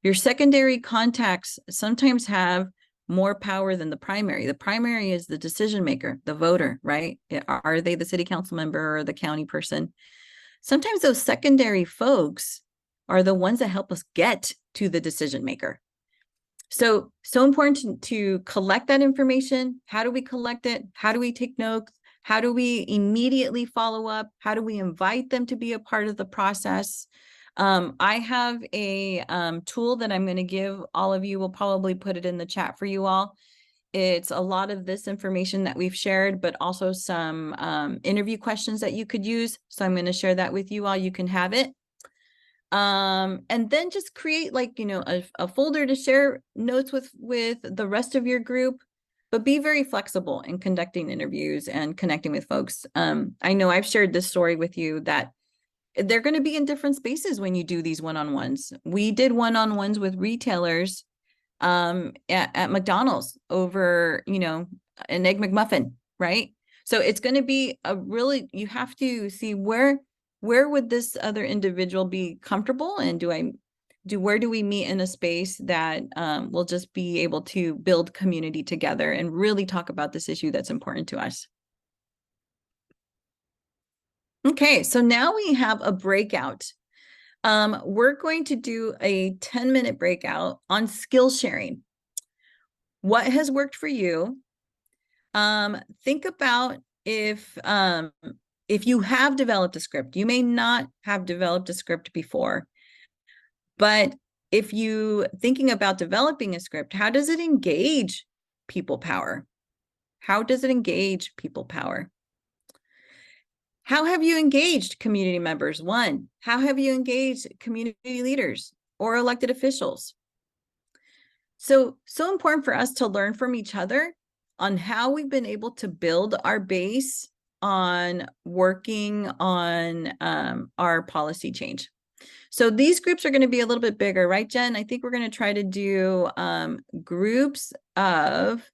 Your secondary contacts sometimes have more power than the primary. The primary is the decision maker, the voter, right? Are they the city council member or the county person? Sometimes those secondary folks are the ones that help us get to the decision maker. So important to collect that information. How do we collect it? How do we take notes? How do we immediately follow up? How do we invite them to be a part of the process? I have a tool that I'm going to give all of you. We'll probably put it in the chat for you all. It's a lot of this information that we've shared, but also some interview questions that you could use. So I'm going to share that with you all. You can have it. And then just create a folder to share notes with the rest of your group, but be very flexible in conducting interviews and connecting with folks. I know I've shared this story with you that they're going to be in different spaces when you do these one-on-ones. We did one-on-ones with retailers at McDonald's over, an Egg McMuffin, right? So it's going to be you have to see where would this other individual be comfortable, and do where do we meet in a space that will just be able to build community together and really talk about this issue that's important to us. Okay, so now we have a breakout. We're going to do a 10-minute breakout on skill sharing. What has worked for you? Think about if you have developed a script. You may not have developed a script before, but if you thinking about developing a script, how does it engage people power? How does it engage people power? How have you engaged community members? One, how have you engaged community leaders or elected officials? So important for us to learn from each other on how we've been able to build our base on working on our policy change. So these groups are going to be a little bit bigger, right, Jen? I think we're going to try to do groups of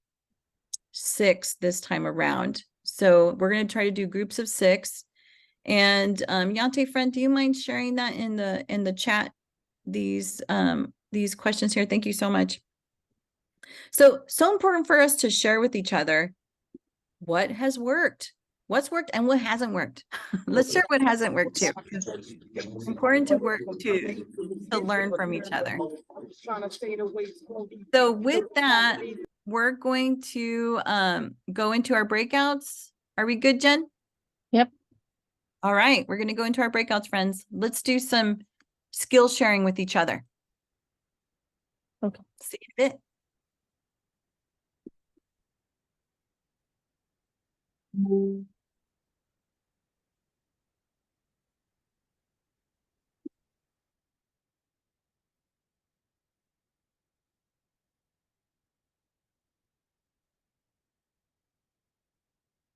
6 this time around. So we're going to try to do groups of 6. And Yante, friend, do you mind sharing that in the chat? These questions here. Thank you so much. So important for us to share with each other what has worked, what's worked, and what hasn't worked. Let's share what hasn't worked too. It's important to work to learn from each other. So with that, we're going to go into our breakouts. Are we good, Jen? Yep. All right, we're going to go into our breakouts, friends. Let's do some skill sharing with each other. Okay. See you in a bit.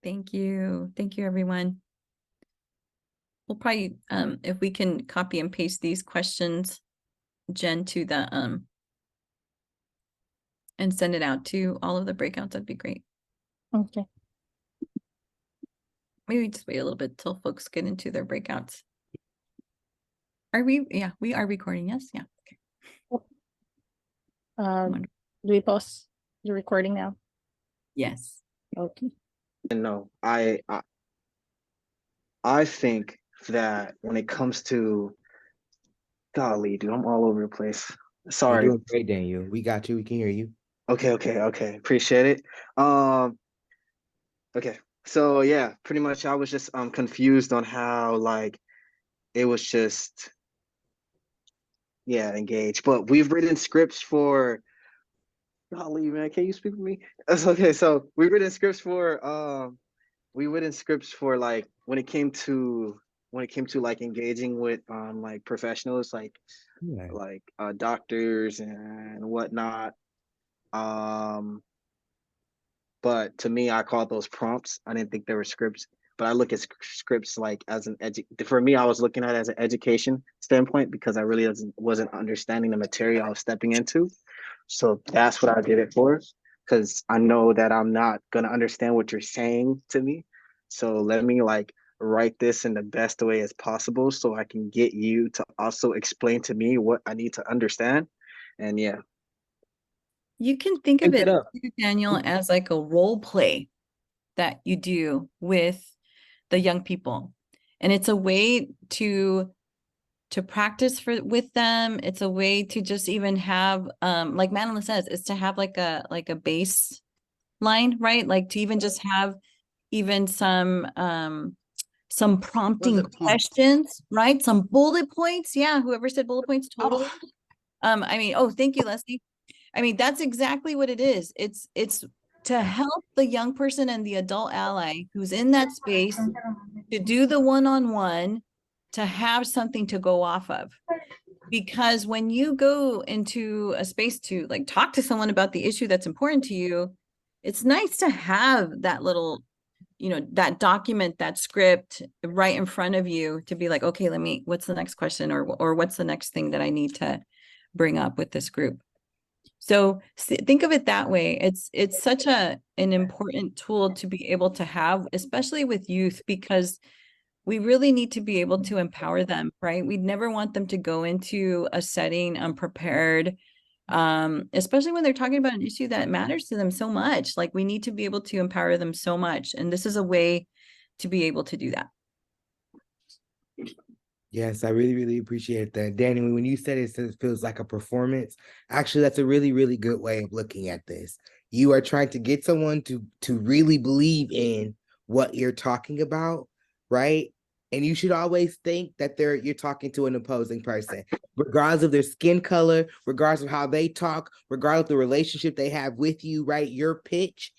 Thank you. Thank you, everyone. We'll probably, if we can copy and paste these questions, Jen, to the, and send it out to all of the breakouts, that'd be great. Okay. Maybe just wait a little bit till folks get into their breakouts. Are we? Yeah, we are recording. Yes. Yeah. Okay. Do we pause the recording now? Yes. Okay. No, I think that when it comes to, golly, dude, I'm all over the place. Sorry. You're doing great, Daniel. We got you. We can hear you. Okay. Appreciate it. Okay. So yeah, pretty much I was just confused on how like it was just engaged. But we've written scripts for, golly, man, can you speak with me? That's okay. So we've written scripts for like when it came to like engaging with like professionals like doctors and whatnot. But to me, I called those prompts. I didn't think they were scripts, but I look at scripts like as for me, I was looking at it as an education standpoint because I really wasn't understanding the material I was stepping into. So that's what I did it for, because I know that I'm not gonna understand what you're saying to me. So let me like write this in the best way as possible so I can get you to also explain to me what I need to understand. And yeah. You can think of it, Daniel, as like a role play that you do with the young people. And it's a way to practice with them. It's a way to just even have, like Madeline says, is to have like a baseline, right? Like to even just have even some prompting questions, right? Some bullet points. Yeah, whoever said bullet points, totally. I mean, oh, thank you, Leslie. I mean, that's exactly what it is. It's to help the young person and the adult ally who's in that space to do the one-on-one, to have something to go off of. Because when you go into a space to like talk to someone about the issue that's important to you, it's nice to have that little, that document, that script right in front of you to be like, okay, what's the next question or what's the next thing that I need to bring up with this group? So think of it that way. It's such an important tool to be able to have, especially with youth, because we really need to be able to empower them, right? We never want them to go into a setting unprepared, especially when they're talking about an issue that matters to them so much. Like, we need to be able to empower them so much. And this is a way to be able to do that. Yes, I really, really appreciate that. Danny, when you said it feels like a performance, actually, that's a really, really good way of looking at this. You are trying to get someone to really believe in what you're talking about, right? And you should always think that you're talking to an opposing person, regardless of their skin color, regardless of how they talk, regardless of the relationship they have with you, right? Your pitch,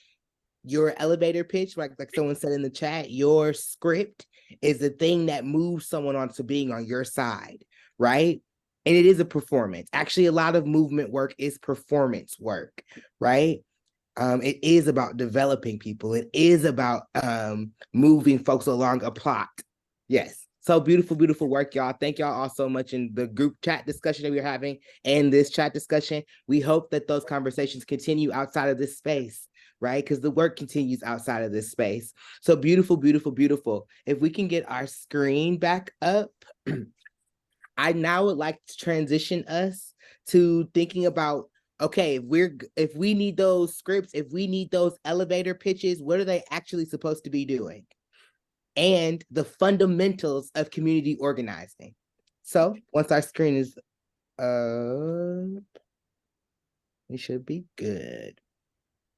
your elevator pitch, like someone said in the chat, your script is the thing that moves someone onto being on your side, right? And it is a performance. Actually, a lot of movement work is performance work, right? It is about developing people. It is about moving folks along a plot. Yes. So beautiful, beautiful work, y'all. Thank y'all all so much in the group chat discussion that we're having and this chat discussion. We hope that those conversations continue outside of this space, right? Because the work continues outside of this space. So beautiful, beautiful, beautiful. If we can get our screen back up, I now would like to transition us to thinking about, okay, if we need those scripts, if we need those elevator pitches, what are they actually supposed to be doing? And the fundamentals of community organizing. So once our screen is up, it should be good.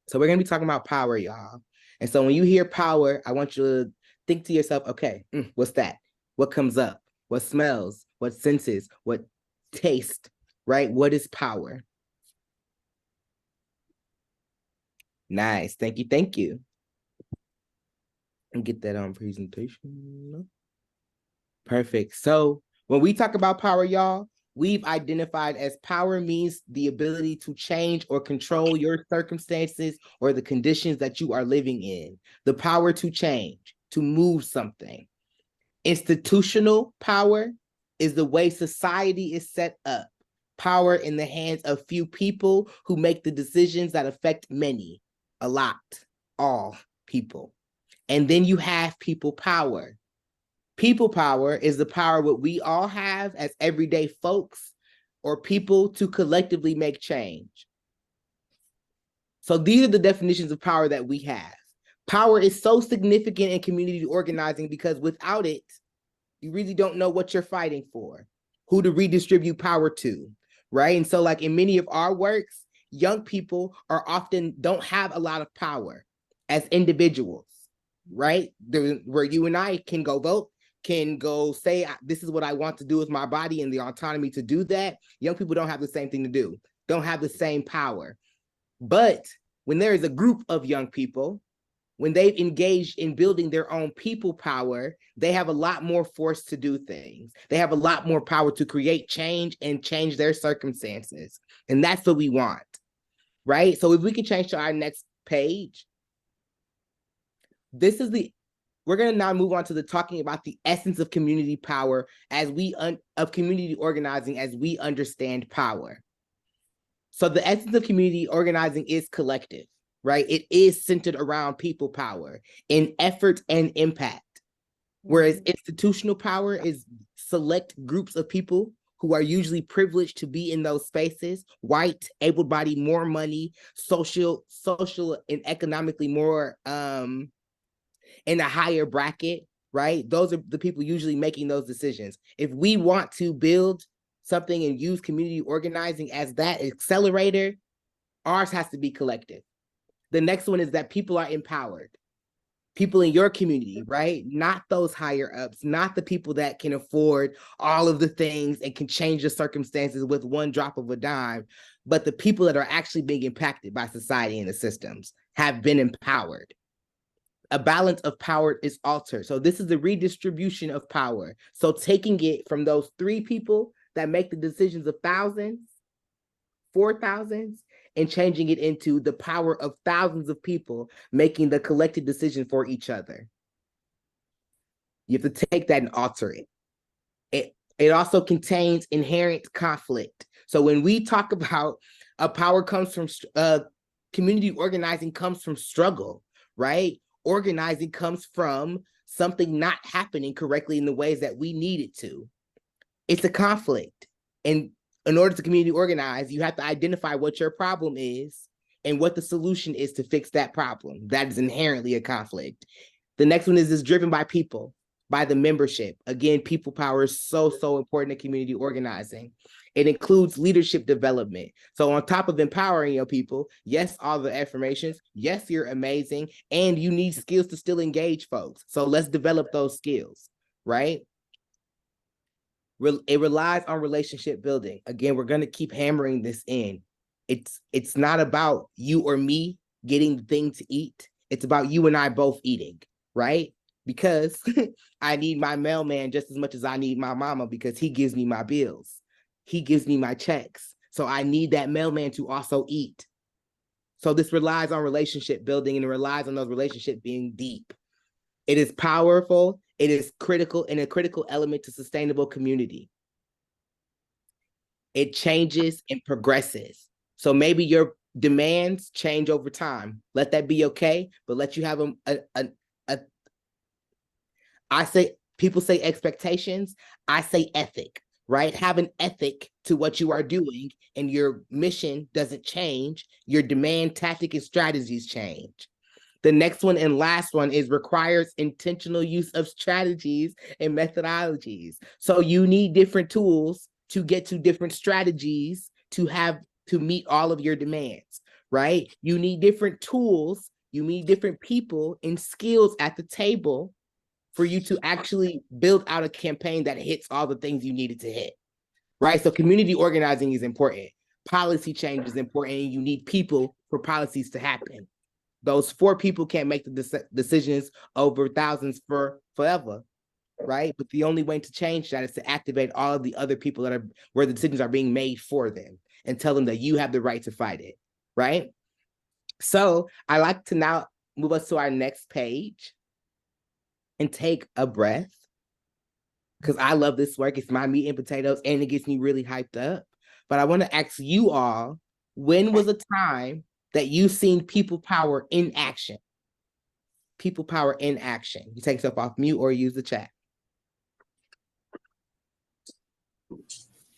So we're going to be talking about power, y'all. And so when you hear power, I want you to think to yourself, okay, what's that? What comes up? What smells? What senses? What taste, right? What is power? Nice. Thank you. Thank you. And get that on presentation. Perfect. So when we talk about power, y'all, we've identified as power means the ability to change or control your circumstances or the conditions that you are living in. The power to change, to move something. Institutional power is the way society is set up. Power in the hands of few people who make the decisions that affect many, a lot, all people. And then you have people power. People power is the power what we all have as everyday folks or people to collectively make change. So these are the definitions of power that we have. Power is so significant in community organizing because without it, you really don't know what you're fighting for, who to redistribute power to, right? And so like in many of our works, young people are often don't have a lot of power as individuals, right? Where you and I can go vote, can go say, this is what I want to do with my body and the autonomy to do that. Young people don't have the same thing to do, don't have the same power. But when there is a group of young people, when they've engaged in building their own people power, they have a lot more force to do things. They have a lot more power to create change and change their circumstances. And that's what we want, right? So if we can change to our next page, we're going to now move on to the talking about the essence of community power of community organizing as we understand power. So the essence of community organizing is collective, right? It is centered around people power in effort and impact. Whereas institutional power is select groups of people who are usually privileged to be in those spaces, white, able-bodied, more money, social and economically more in a higher bracket, right? Those are the people usually making those decisions. If we want to build something and use community organizing as that accelerator, ours has to be collective. The next one is that people are empowered. People in your community, right? Not those higher ups, not the people that can afford all of the things and can change the circumstances with one drop of a dime, but the people that are actually being impacted by society and the systems have been empowered. A balance of power is altered. So this is the redistribution of power. So taking it from those 3 people that make the decisions of thousands, 4,000s, and changing it into the power of thousands of people making the collective decision for each other. You have to take that and alter it. It also contains inherent conflict. So when we talk about power comes from community organizing comes from struggle, right? Organizing comes from something not happening correctly in the ways that we need it to. It's a conflict. And in order to community organize, you have to identify what your problem is and what the solution is to fix that problem. That is inherently a conflict. The next one is driven by people, by the membership. Again, people power is so important in community organizing. It includes leadership development. So on top of empowering your people, yes, all the affirmations, yes, you're amazing, and you need skills to still engage folks. So let's develop those skills, right? It relies on relationship building. Again, we're going to keep hammering this in. It's not about you or me getting the thing to eat. It's about you and I both eating, right? Because I need my mailman just as much as I need my mama, because he gives me my bills. He gives me my checks. So I need that mailman to also eat. So this relies on relationship building, and it relies on those relationships being deep. It is powerful. It is critical and a critical element to sustainable community. It changes and progresses. So maybe your demands change over time. Let that be okay, but let you have people say expectations. I say ethic, right? Have an ethic to what you are doing, and your mission doesn't change. Your demand, tactic, and strategies change. The next one and last one is requires intentional use of strategies and methodologies. So you need different tools to get to different strategies to meet all of your demands, right? You need different tools, you need different people and skills at the table for you to actually build out a campaign that hits all the things you needed to hit, right? So community organizing is important. Policy change is important, and you need people for policies to happen. Those 4 people can't make the decisions over thousands forever, right? But the only way to change that is to activate all of the other people that are where the decisions are being made for them, and tell them that you have the right to fight it, right? So I like to now move us to our next page and take a breath, because I love this work. It's my meat and potatoes, and it gets me really hyped up. But I want to ask you all, when was a time that you've seen people power in action? People power in action. You take yourself off mute or use the chat.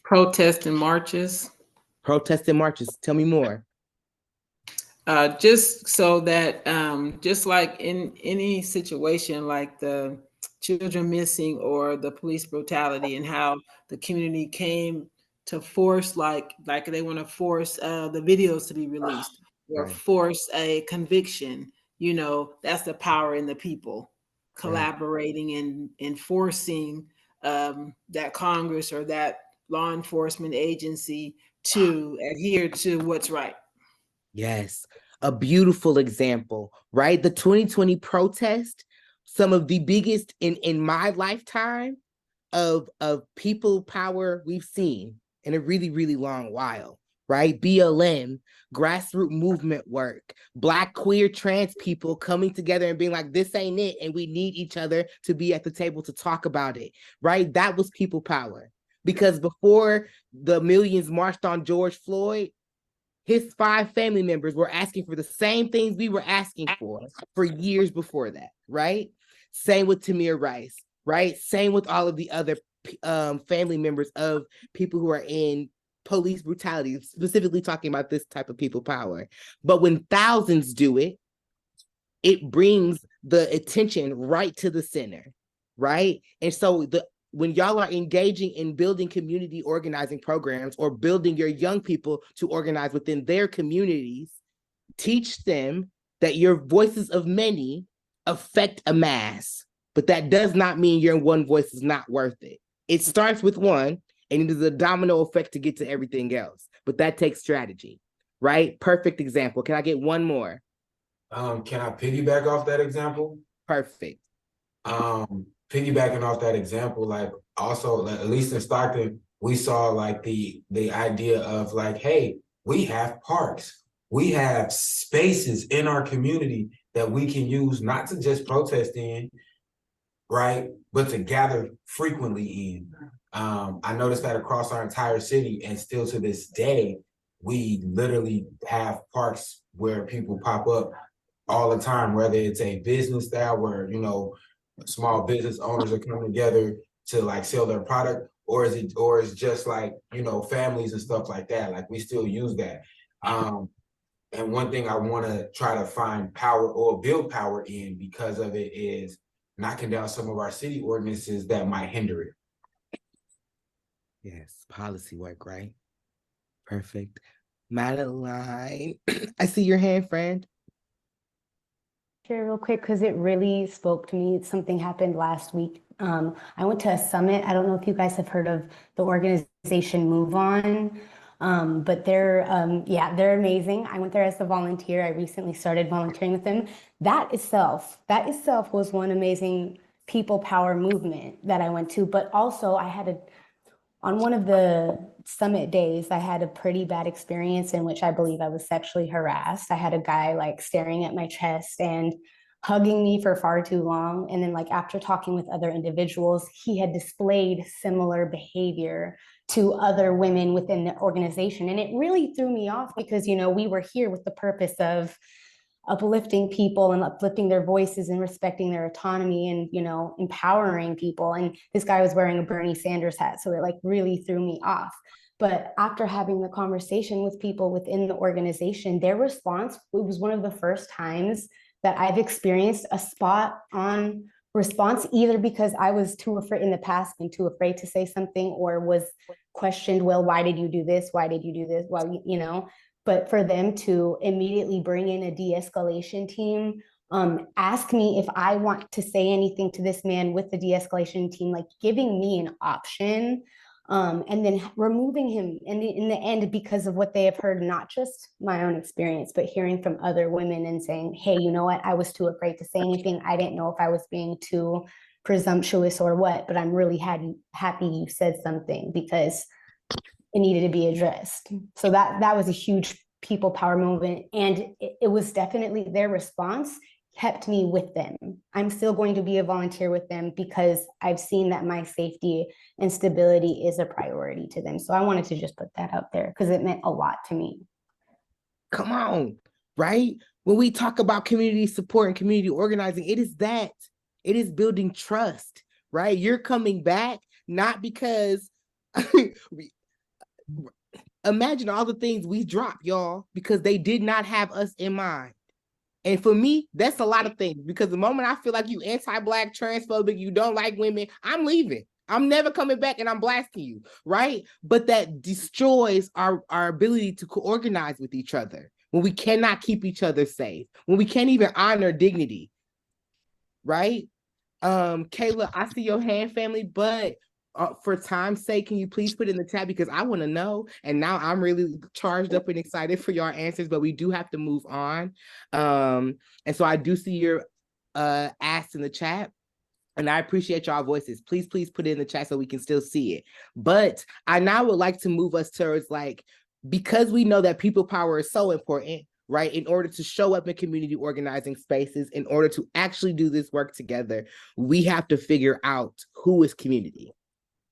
Protests and marches. Protests and marches. Tell me more. Just so that, just like in any situation, like the children missing or the police brutality, and how the community came to force, like they want to force the videos to be released, or force a conviction. That's the power in the people collaborating and enforcing that Congress or that law enforcement agency to adhere to what's right. Yes, a beautiful example, right? The 2020 protest, some of the biggest in my lifetime of people power we've seen in a really, really long while, right? BLM, grassroots movement work, Black, queer, trans people coming together and being like, this ain't it, and we need each other to be at the table to talk about it, right? That was people power. Because before the millions marched on George Floyd, his 5 family members were asking for the same things we were asking for years before that, right? Same with Tamir Rice, right? Same with all of the other family members of people who are in police brutality, specifically talking about this type of people power. But when thousands do it, it brings the attention right to the center, right? And so when y'all are engaging in building community organizing programs, or building your young people to organize within their communities, teach them that your voices of many affect a mass, but that does not mean your one voice is not worth it. It starts with one, and it is a domino effect to get to everything else, but that takes strategy, right? Perfect example. Can I get one more? Can I piggyback off that example? Perfect. Piggybacking off that example, like also, like, at least in Stockton, we saw like the idea of like, hey, we have parks, we have spaces in our community that we can use, not to just protest in, right, but to gather frequently in. I noticed that across our entire city, and still to this day, we literally have parks where people pop up all the time, whether it's a business style where, small business owners are coming together to like sell their product, or is just like, you know, families and stuff like that? Like we still use that. And one thing I want to try to find power or build power in because of it is knocking down some of our city ordinances that might hinder it. Yes, policy work, right? Perfect. Madeline, I see your hand, friend. Share real quick because it really spoke to me. Something happened last week. I went to a summit. I don't know if you guys have heard of the organization Move On, but they're amazing. I went there as a volunteer. I recently started volunteering with them. That itself was one amazing people power movement that I went to. But also on one of the summit days, I had a pretty bad experience in which I believe I was sexually harassed. I had a guy like staring at my chest and hugging me for far too long. And then like after talking with other individuals, he had displayed similar behavior to other women within the organization. And it really threw me off because, you know, we were here with the purpose of uplifting people and uplifting their voices and respecting their autonomy and, you know, empowering people. And this guy was wearing a Bernie Sanders hat. So it like really threw me off. But after having the conversation with people within the organization, their response, it was one of the first times that I've experienced a spot on response, either because I was too afraid in the past, been too afraid to say something, or was questioned, well, why did you do this? Why did you do this? Why, you know? But for them to immediately bring in a de-escalation team, ask me if I want to say anything to this man with the de-escalation team, like giving me an option, and then removing him in the end because of what they have heard, not just my own experience, but hearing from other women and saying, hey, you know what, I was too afraid to say anything. I didn't know if I was being too presumptuous or what, but I'm really happy you said something because it needed to be addressed. So that was a huge people power movement. And it was definitely their response kept me with them. I'm still going to be a volunteer with them because I've seen that my safety and stability is a priority to them. So I wanted to just put that out there because it meant a lot to me. Come on, right? When we talk about community support and community organizing, it is that. It is building trust, right? You're coming back, not because imagine all the things we dropped, y'all, because they did not have us in mind. And for me, that's a lot of things, because the moment I feel like you anti-Black, transphobic, you don't like women, I'm leaving. I'm never coming back and I'm blasting you, right? But that destroys our ability to organize with each other when we cannot keep each other safe, when we can't even honor dignity, right? Kayla, I see your hand, family, but for time's sake, can you please put in the chat, because I want to know, and now I'm really charged up and excited for your answers, but we do have to move on. And so I do see your asks in the chat, and I appreciate y'all voices. Please put it in the chat so we can still see it. But I now would like to move us towards, like, because we know that people power is so important, right? In order to show up in community organizing spaces, in order to actually do this work together, we have to figure out who is community,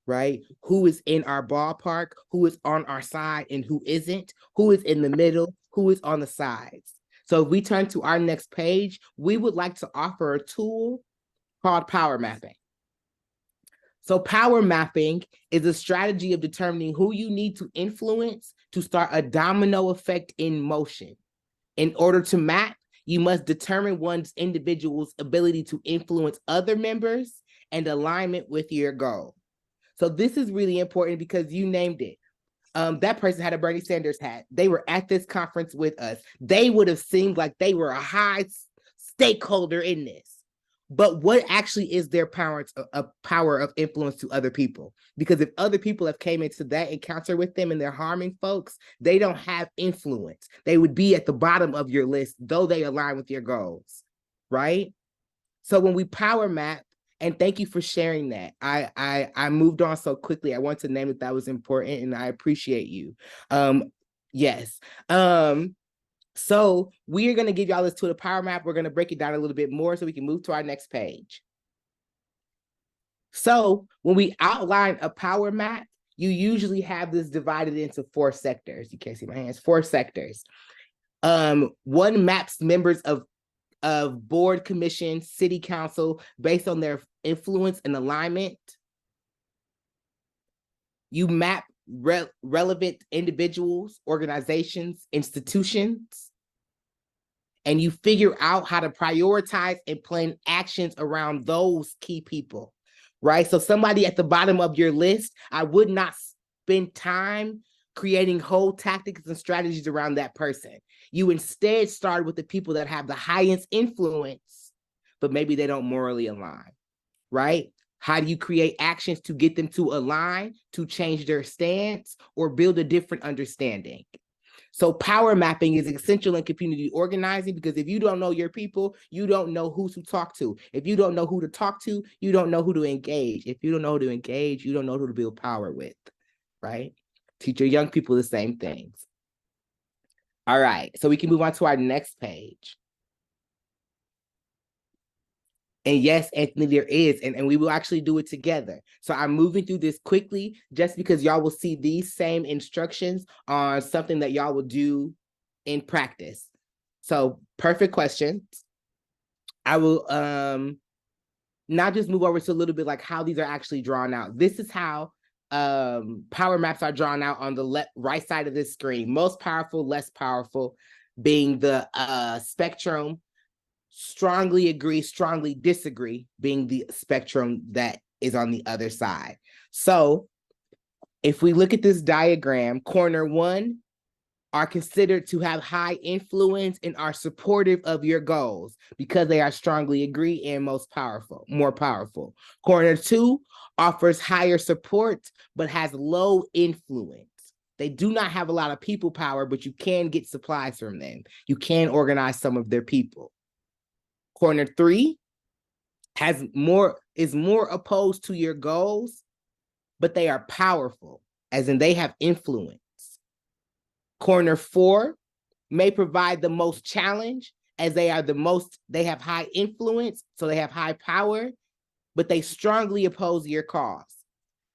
right? Who is in our ballpark, who is on our side, and who isn't, who is in the middle, who is on the sides. So if we turn to our next page, we would like to offer a tool called power mapping. So power mapping is a strategy of determining who you need to influence to start a domino effect in motion. In order to map, you must determine one's individual's ability to influence other members and alignment with your goal. So this is really important because you named it. That person had a Bernie Sanders hat. They were at this conference with us. They would have seemed like they were a high stakeholder in this. But what actually is their power of influence to other people? Because if other people have came into that encounter with them and they're harming folks, they don't have influence. They would be at the bottom of your list, though they align with your goals, right? So when we power map, and thank you for sharing that. I moved on so quickly. I want to name that was important, and I appreciate you. Yes. So we are going to give y'all this tool, the power map. We're going to break it down a little bit more so we can move to our next page. So when we outline a power map, you usually have this divided into 4 sectors. You can't see my hands, 4 sectors. One maps members of of board, commission, city council based on their influence and alignment. You map relevant individuals, organizations, institutions, and you figure out how to prioritize and plan actions around those key people, right? So somebody at the bottom of your list, I would not spend time creating whole tactics and strategies around that person. You instead start with the people that have the highest influence, but maybe they don't morally align, right? How do you create actions to get them to align, to change their stance, or build a different understanding? So power mapping is essential in community organizing, because if you don't know your people, you don't know who to talk to. If you don't know who to talk to, you don't know who to engage. If you don't know who to engage, you don't know who to build power with, right? Teach your young people the same things. All right, so we can move on to our next page. And yes, Anthony, there is, and we will actually do it together. So I'm moving through this quickly just because y'all will see these same instructions on something that y'all will do in practice. So perfect questions. I will now just move over to a little bit like how these are actually drawn out. This is how power maps are drawn out on the right side of this screen. Most powerful, less powerful, being the spectrum. Strongly agree, strongly disagree, being the spectrum that is on the other side. So if we look at this diagram, corner 1 are considered to have high influence and are supportive of your goals because they are strongly agree and most powerful, more powerful. Corner 2 offers higher support, but has low influence. They do not have a lot of people power, but you can get supplies from them. You can organize some of their people. Corner 3 is more opposed to your goals, but they are powerful, as in they have influence. Corner 4 may provide the most challenge, as they have high influence, so they have high power, but they strongly oppose your cause.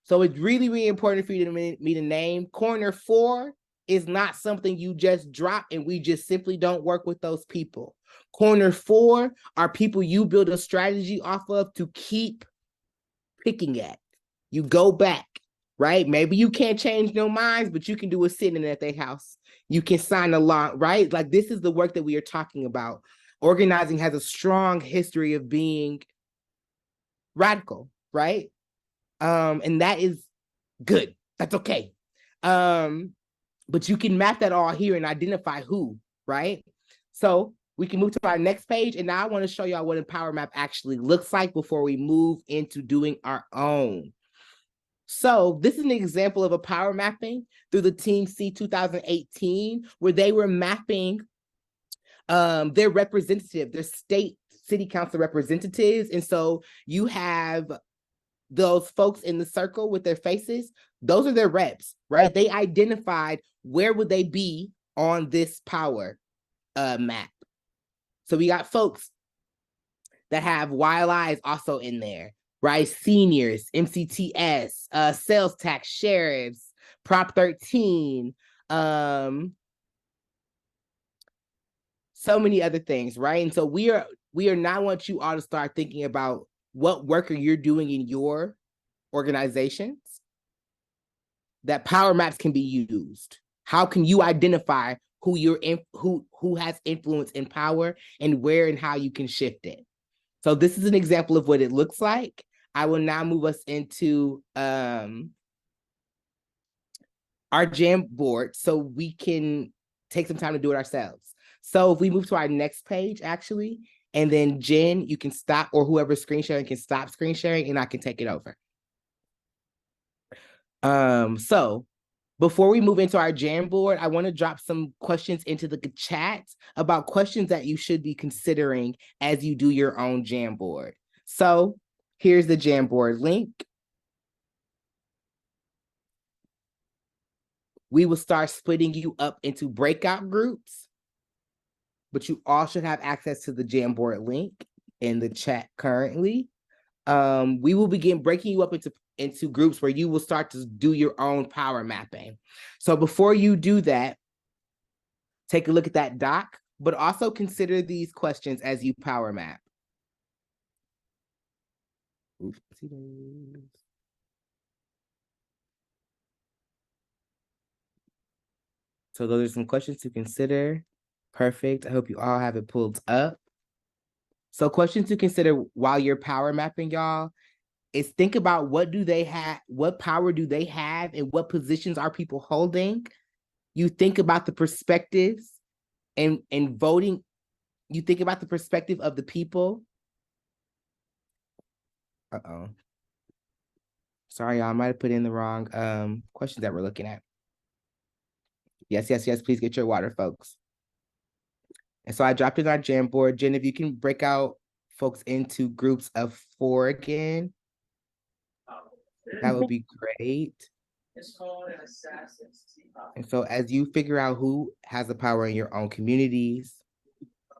So it's really, really important for you to me to name. Corner 4 is not something you just drop and we just simply don't work with those people. Corner 4 are people you build a strategy off of to keep picking at. You go back, right? Maybe you can't change no minds, but you can do a sitting at their house. You can sign along, right? Like this is the work that we are talking about. Organizing has a strong history of being radical, right? And that is good. That's okay. But you can map that all here and identify who, right? So we can move to our next page. And now I want to show y'all what a power map actually looks like before we move into doing our own. So this is an example of a power mapping through the Team C 2018, where they were mapping their representative, their state city council representatives. And so you have those folks in the circle with their faces, those are their reps, right? They identified where would they be on this power map. So we got folks that have YLIs also in there, right? Seniors, MCTS, sales tax, sheriffs, Prop 13, so many other things, right? And so we are now want you all to start thinking about what work are you doing in your organizations that power maps can be used. How can you identify who has influence and power and where and how you can shift it? So this is an example of what it looks like. I will now move us into our Jamboard so we can take some time to do it ourselves. So if we move to our next page, actually, and then Jen, you can stop, or whoever's screen sharing can stop screen sharing and I can take it over. So before we move into our Jamboard, I want to drop some questions into the chat about questions that you should be considering as you do your own Jamboard. So here's the Jamboard link. We will start splitting you up into breakout groups, but you all should have access to the Jamboard link in the chat currently. We will begin breaking you up into groups where you will start to do your own power mapping. So before you do that, take a look at that doc but also consider these questions as you power map. Oopsie-daisy. So those are some questions to consider. Perfect. I hope you all have it pulled up. So questions to consider while you're power mapping, y'all, is think about what do they have, what power do they have, and what positions are people holding? You think about the perspectives and voting. You think about the perspective of the people. Uh-oh. Sorry, y'all, I might have put in the wrong questions that we're looking at. Yes, yes, yes, please get your water, folks. And so I dropped in our Jamboard. Jen, if you can break out folks into groups of 4 again, that would be great. And so as you figure out who has the power in your own communities,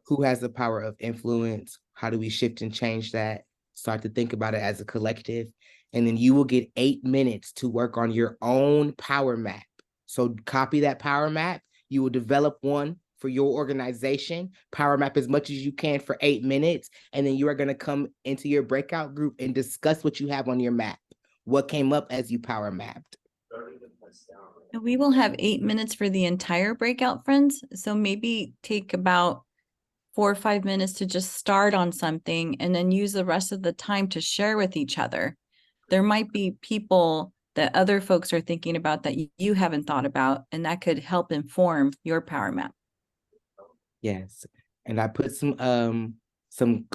who has the power of influence, how do we shift and change that? Start to think about it as a collective. And then you will get 8 minutes to work on your own power map. So copy that power map. You will develop one for your organization, power map as much as you can for 8 minutes. And then you are going to come into your breakout group and discuss what you have on your map. What came up as you power mapped. We will have 8 minutes for the entire breakout, friends. So maybe take about 4 or 5 minutes to just start on something and then use the rest of the time to share with each other. There might be people that other folks are thinking about that you haven't thought about, and that could help inform your power map. Yes. And I put some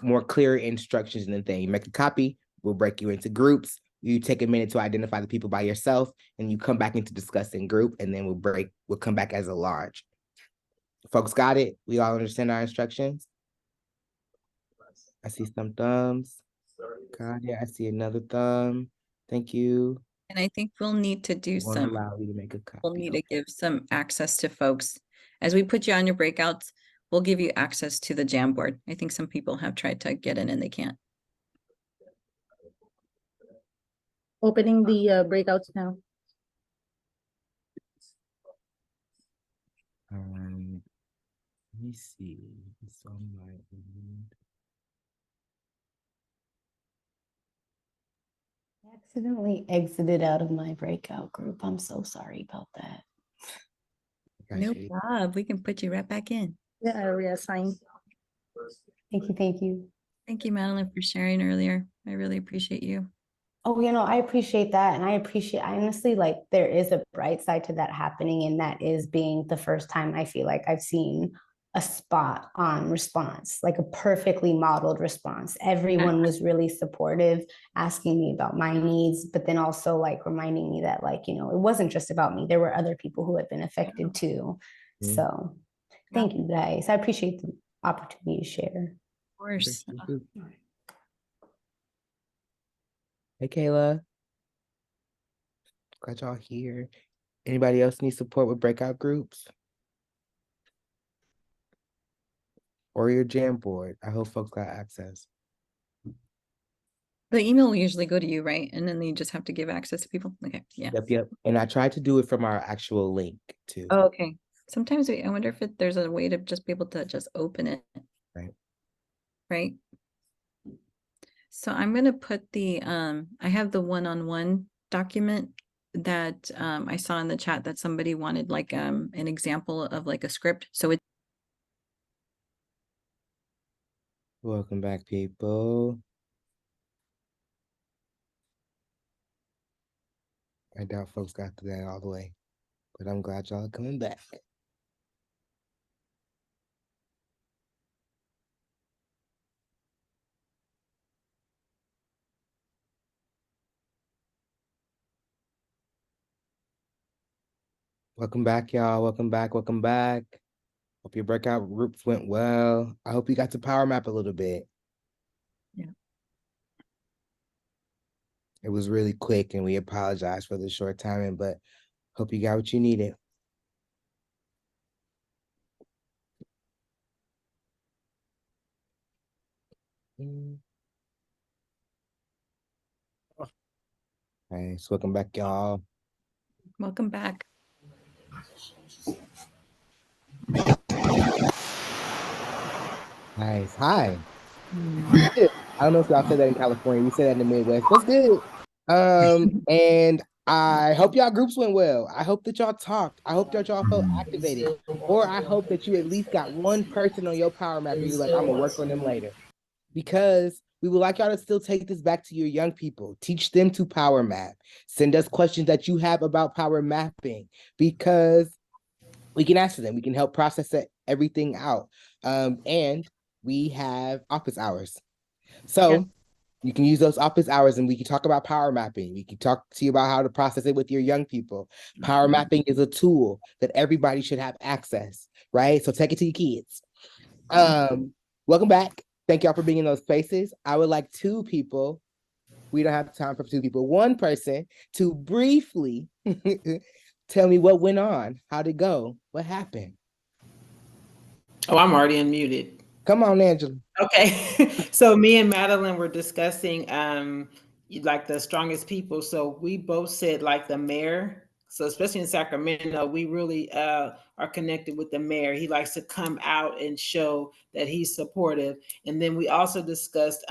more clear instructions in the thing. You make a copy, we'll break you into groups. You take a minute to identify the people by yourself, and you come back into discussing group, and then we'll come back as a large. Folks got it? We all understand our instructions? I see some thumbs. Got it. I see another thumb. Thank you. And I think we'll need to do Won't some, allow you to make a copy. we'll need to give some access to folks. As we put you on your breakouts, we'll give you access to the Jamboard. I think some people have tried to get in and they can't. Opening the breakouts now. Let me see. It's on my end. I accidentally exited out of my breakout group. I'm so sorry about that. No problem. We can put you right back in. Yeah, I reassigned. Thank you. Thank you. Thank you, Madeline, for sharing earlier. I really appreciate you. Oh, I appreciate that. And I honestly, like, there is a bright side to that happening. And that is being the first time I feel like I've seen a spot on response, like a perfectly modeled response. Everyone was really supportive, asking me about my needs, but then also like reminding me that like, it wasn't just about me. There were other people who had been affected too. Mm-hmm. So thank you guys. I appreciate the opportunity to share. Of course. Hey, Kayla. Glad y'all here. Anybody else need support with breakout groups? Or your Jamboard? I hope folks got access. The email will usually go to you, right? And then you just have to give access to people. Okay. Yeah. Yep. And I tried to do it from our actual link too. Oh, okay. Sometimes I wonder if there's a way to just be able to just open it. Right. So I'm going to put the, I have the one-on-one document that I saw in the chat that somebody wanted like an example of like a script. So it. Welcome back, people. I doubt folks got to that all the way, but I'm glad y'all are coming back. Welcome back, y'all. Welcome back. Welcome back. Hope your breakout groups went well. I hope you got to power map a little bit. Yeah. It was really quick and we apologize for the short timing, but hope you got what you needed. Okay, so welcome back, y'all. Welcome back. Nice. Hi. Good. I don't know if y'all say that in California. We say that in the Midwest. What's good? And I hope y'all groups went well. I hope that y'all talked. I hope that y'all felt activated. Or I hope that you at least got one person on your power map and you're like, I'm gonna work on them later. Because we would like y'all to still take this back to your young people. Teach them to power map. Send us questions that you have about power mapping because we can answer them. We can help process everything out. And we have office hours. So you can use those office hours and we can talk about power mapping. We can talk to you about how to process it with your young people. Power mapping is a tool that everybody should have access, right? So take it to your kids. Welcome back. Thank y'all for being in those spaces. I would like two people, we don't have time for two people, one person to briefly tell me what went on, how'd it go, what happened? Oh, I'm already unmuted. Come on, Angela. Okay. So me and Madeline were discussing like the strongest people. So we both said like the mayor. So especially in Sacramento, we really are connected with the mayor. He likes to come out and show that he's supportive. And then we also discussed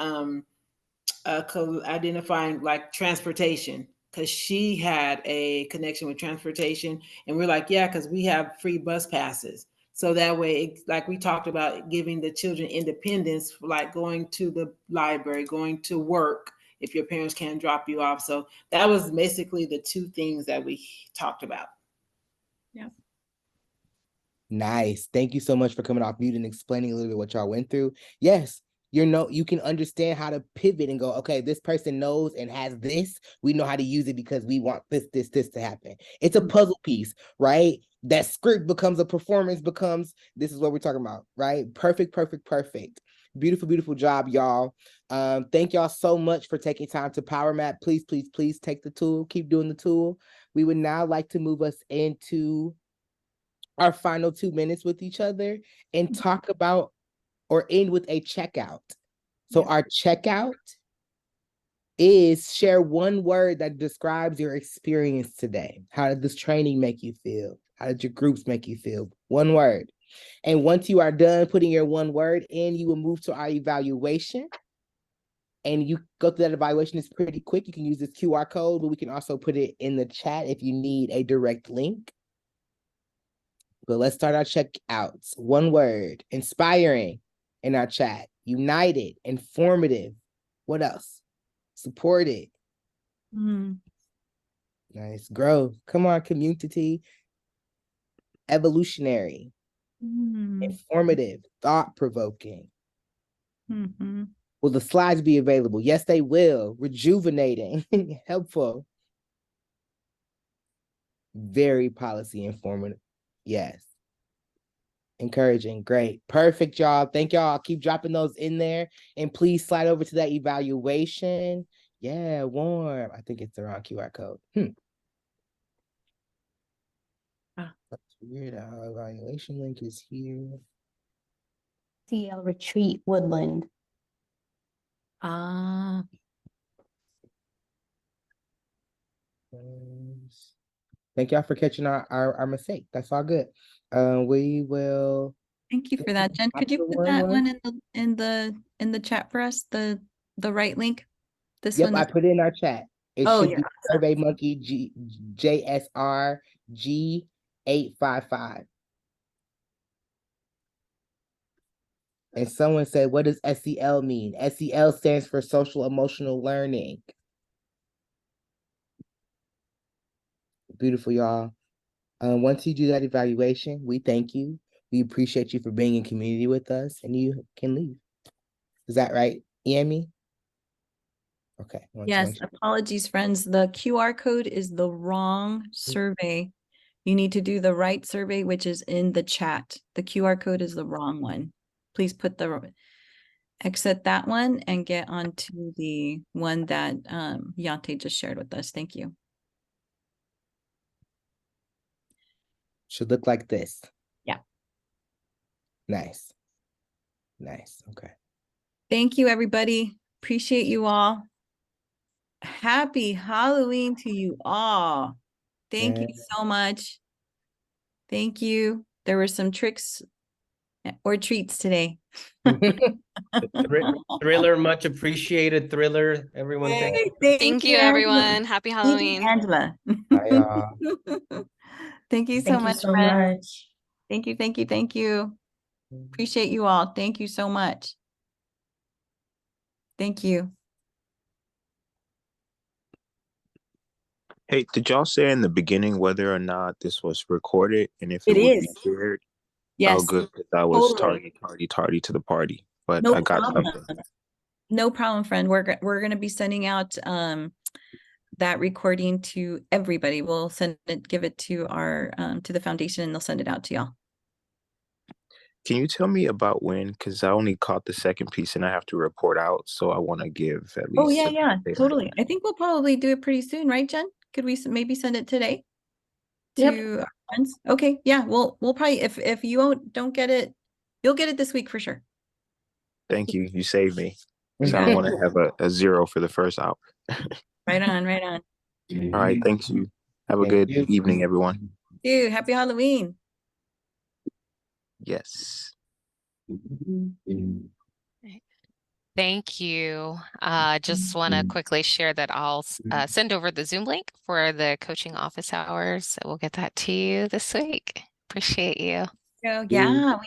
identifying like transportation, because she had a connection with transportation. And we're like, yeah, because we have free bus passes. So that way, like we talked about, giving the children independence, like going to the library, going to work if your parents can't drop you off. So that was basically the two things that we talked about. Yeah. Nice. Thank you so much for coming off mute and explaining a little bit what y'all went through. Yes, you can understand how to pivot and go, okay, this person knows and has this. We know how to use it because we want this to happen. It's a puzzle piece, right? That script becomes a performance, becomes this is what we're talking about, right? Perfect. Beautiful, beautiful job, y'all. Thank y'all so much for taking time to power map. Please, please, please take the tool. Keep doing the tool. We would now like to move us into our final 2 minutes with each other and talk about or end with a checkout. So our checkout is share one word that describes your experience today. How did this training make you feel? How did your groups make you feel? One word. And once you are done putting your one word in, you will move to our evaluation. And you go through that evaluation. It's pretty quick. You can use this QR code, but we can also put it in the chat if you need a direct link. But let's start our checkouts. One word, inspiring in our chat, united, informative. What else? Supported. Nice. Growth. Come on, community. Evolutionary. Informative. Thought-provoking. Will the slides be available? Yes, they will. Rejuvenating. Helpful. Very policy informative. Yes. Encouraging. Great. Perfect, y'all. Thank y'all. I'll keep dropping those in there. And please slide over to that evaluation. Yeah, warm. I think it's the wrong QR code. That's weird. Our evaluation link is here. CL Retreat Woodland. Thank y'all for catching our mistake. That's all good. We will. Thank you for that, Jen. Could you put that one in the chat for us? The right link. This Yep, one. I put it in our chat. It Oh, should yeah. be SurveyMonkey JSR G855. And someone said, what does SEL mean? SEL stands for social emotional learning. Beautiful, y'all. Once you do that evaluation, we thank you. We appreciate you for being in community with us, and you can leave. Is that right, Yami? Okay. Yes, apologies, friends. The QR code is the wrong survey. You need to do the right survey, which is in the chat. The QR code is the wrong one. Please exit that one and get onto the one that Yante just shared with us. Thank you. Should look like this. Yeah. Nice. Okay. Thank you, everybody. Appreciate you all. Happy Halloween to you all. Thank you so much. Thank you. There were some tricks or treats today. Thriller, much appreciated. Thriller, everyone. Thank you. Thank you, everyone. Happy Halloween. Angela. Bye, Thank you so Thank you much, so friend. much. Thank you, thank you, thank you. Appreciate you all. Thank you so much. Thank you. Hey, did y'all say in the beginning whether or not this was recorded and if It it would be is. shared? Yes. Oh, good, because I was Totally. tardy to the party, but No I got problem. something. No problem, friend. We're gonna be sending out that recording to everybody. We'll send it, give it to our to the foundation, and they'll send it out to y'all. Can you tell me about when? Because I only caught the second piece and I have to report out, so I want to give at least. Oh yeah, yeah, totally. I think we'll probably do it pretty soon, right, Jen? Could we maybe send it today to our friends? Okay, yeah, we'll probably if you don't get it, you'll get it this week for sure. Thank you. You saved me. Because I don't want to have a 0 for the first hour. Right on, right on. All right. Thanks you. Have a good evening, everyone. Dude, happy Halloween. Yes. Thank you. Just want to quickly share that I'll send over the Zoom link for the coaching office hours. We'll get that to you this week. Appreciate you. So yeah,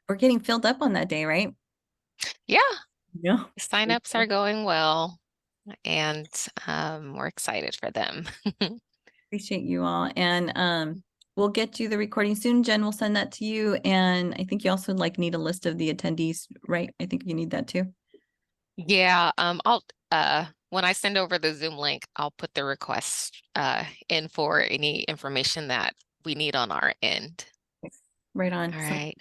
we're getting filled up on that day, right? Yeah. Yeah. Signups are going well, and we're excited for them. Appreciate you all. And we'll get you the recording soon. Jen will send that to you. And I think you also need a list of the attendees, right? I think you need that too. Yeah, I'll when I send over the Zoom link, I'll put the request in for any information that we need on our end. Right on. All right.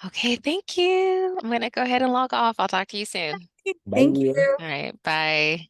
Okay, thank you. I'm gonna go ahead and log off. I'll talk to you soon. Thank you. All right, bye.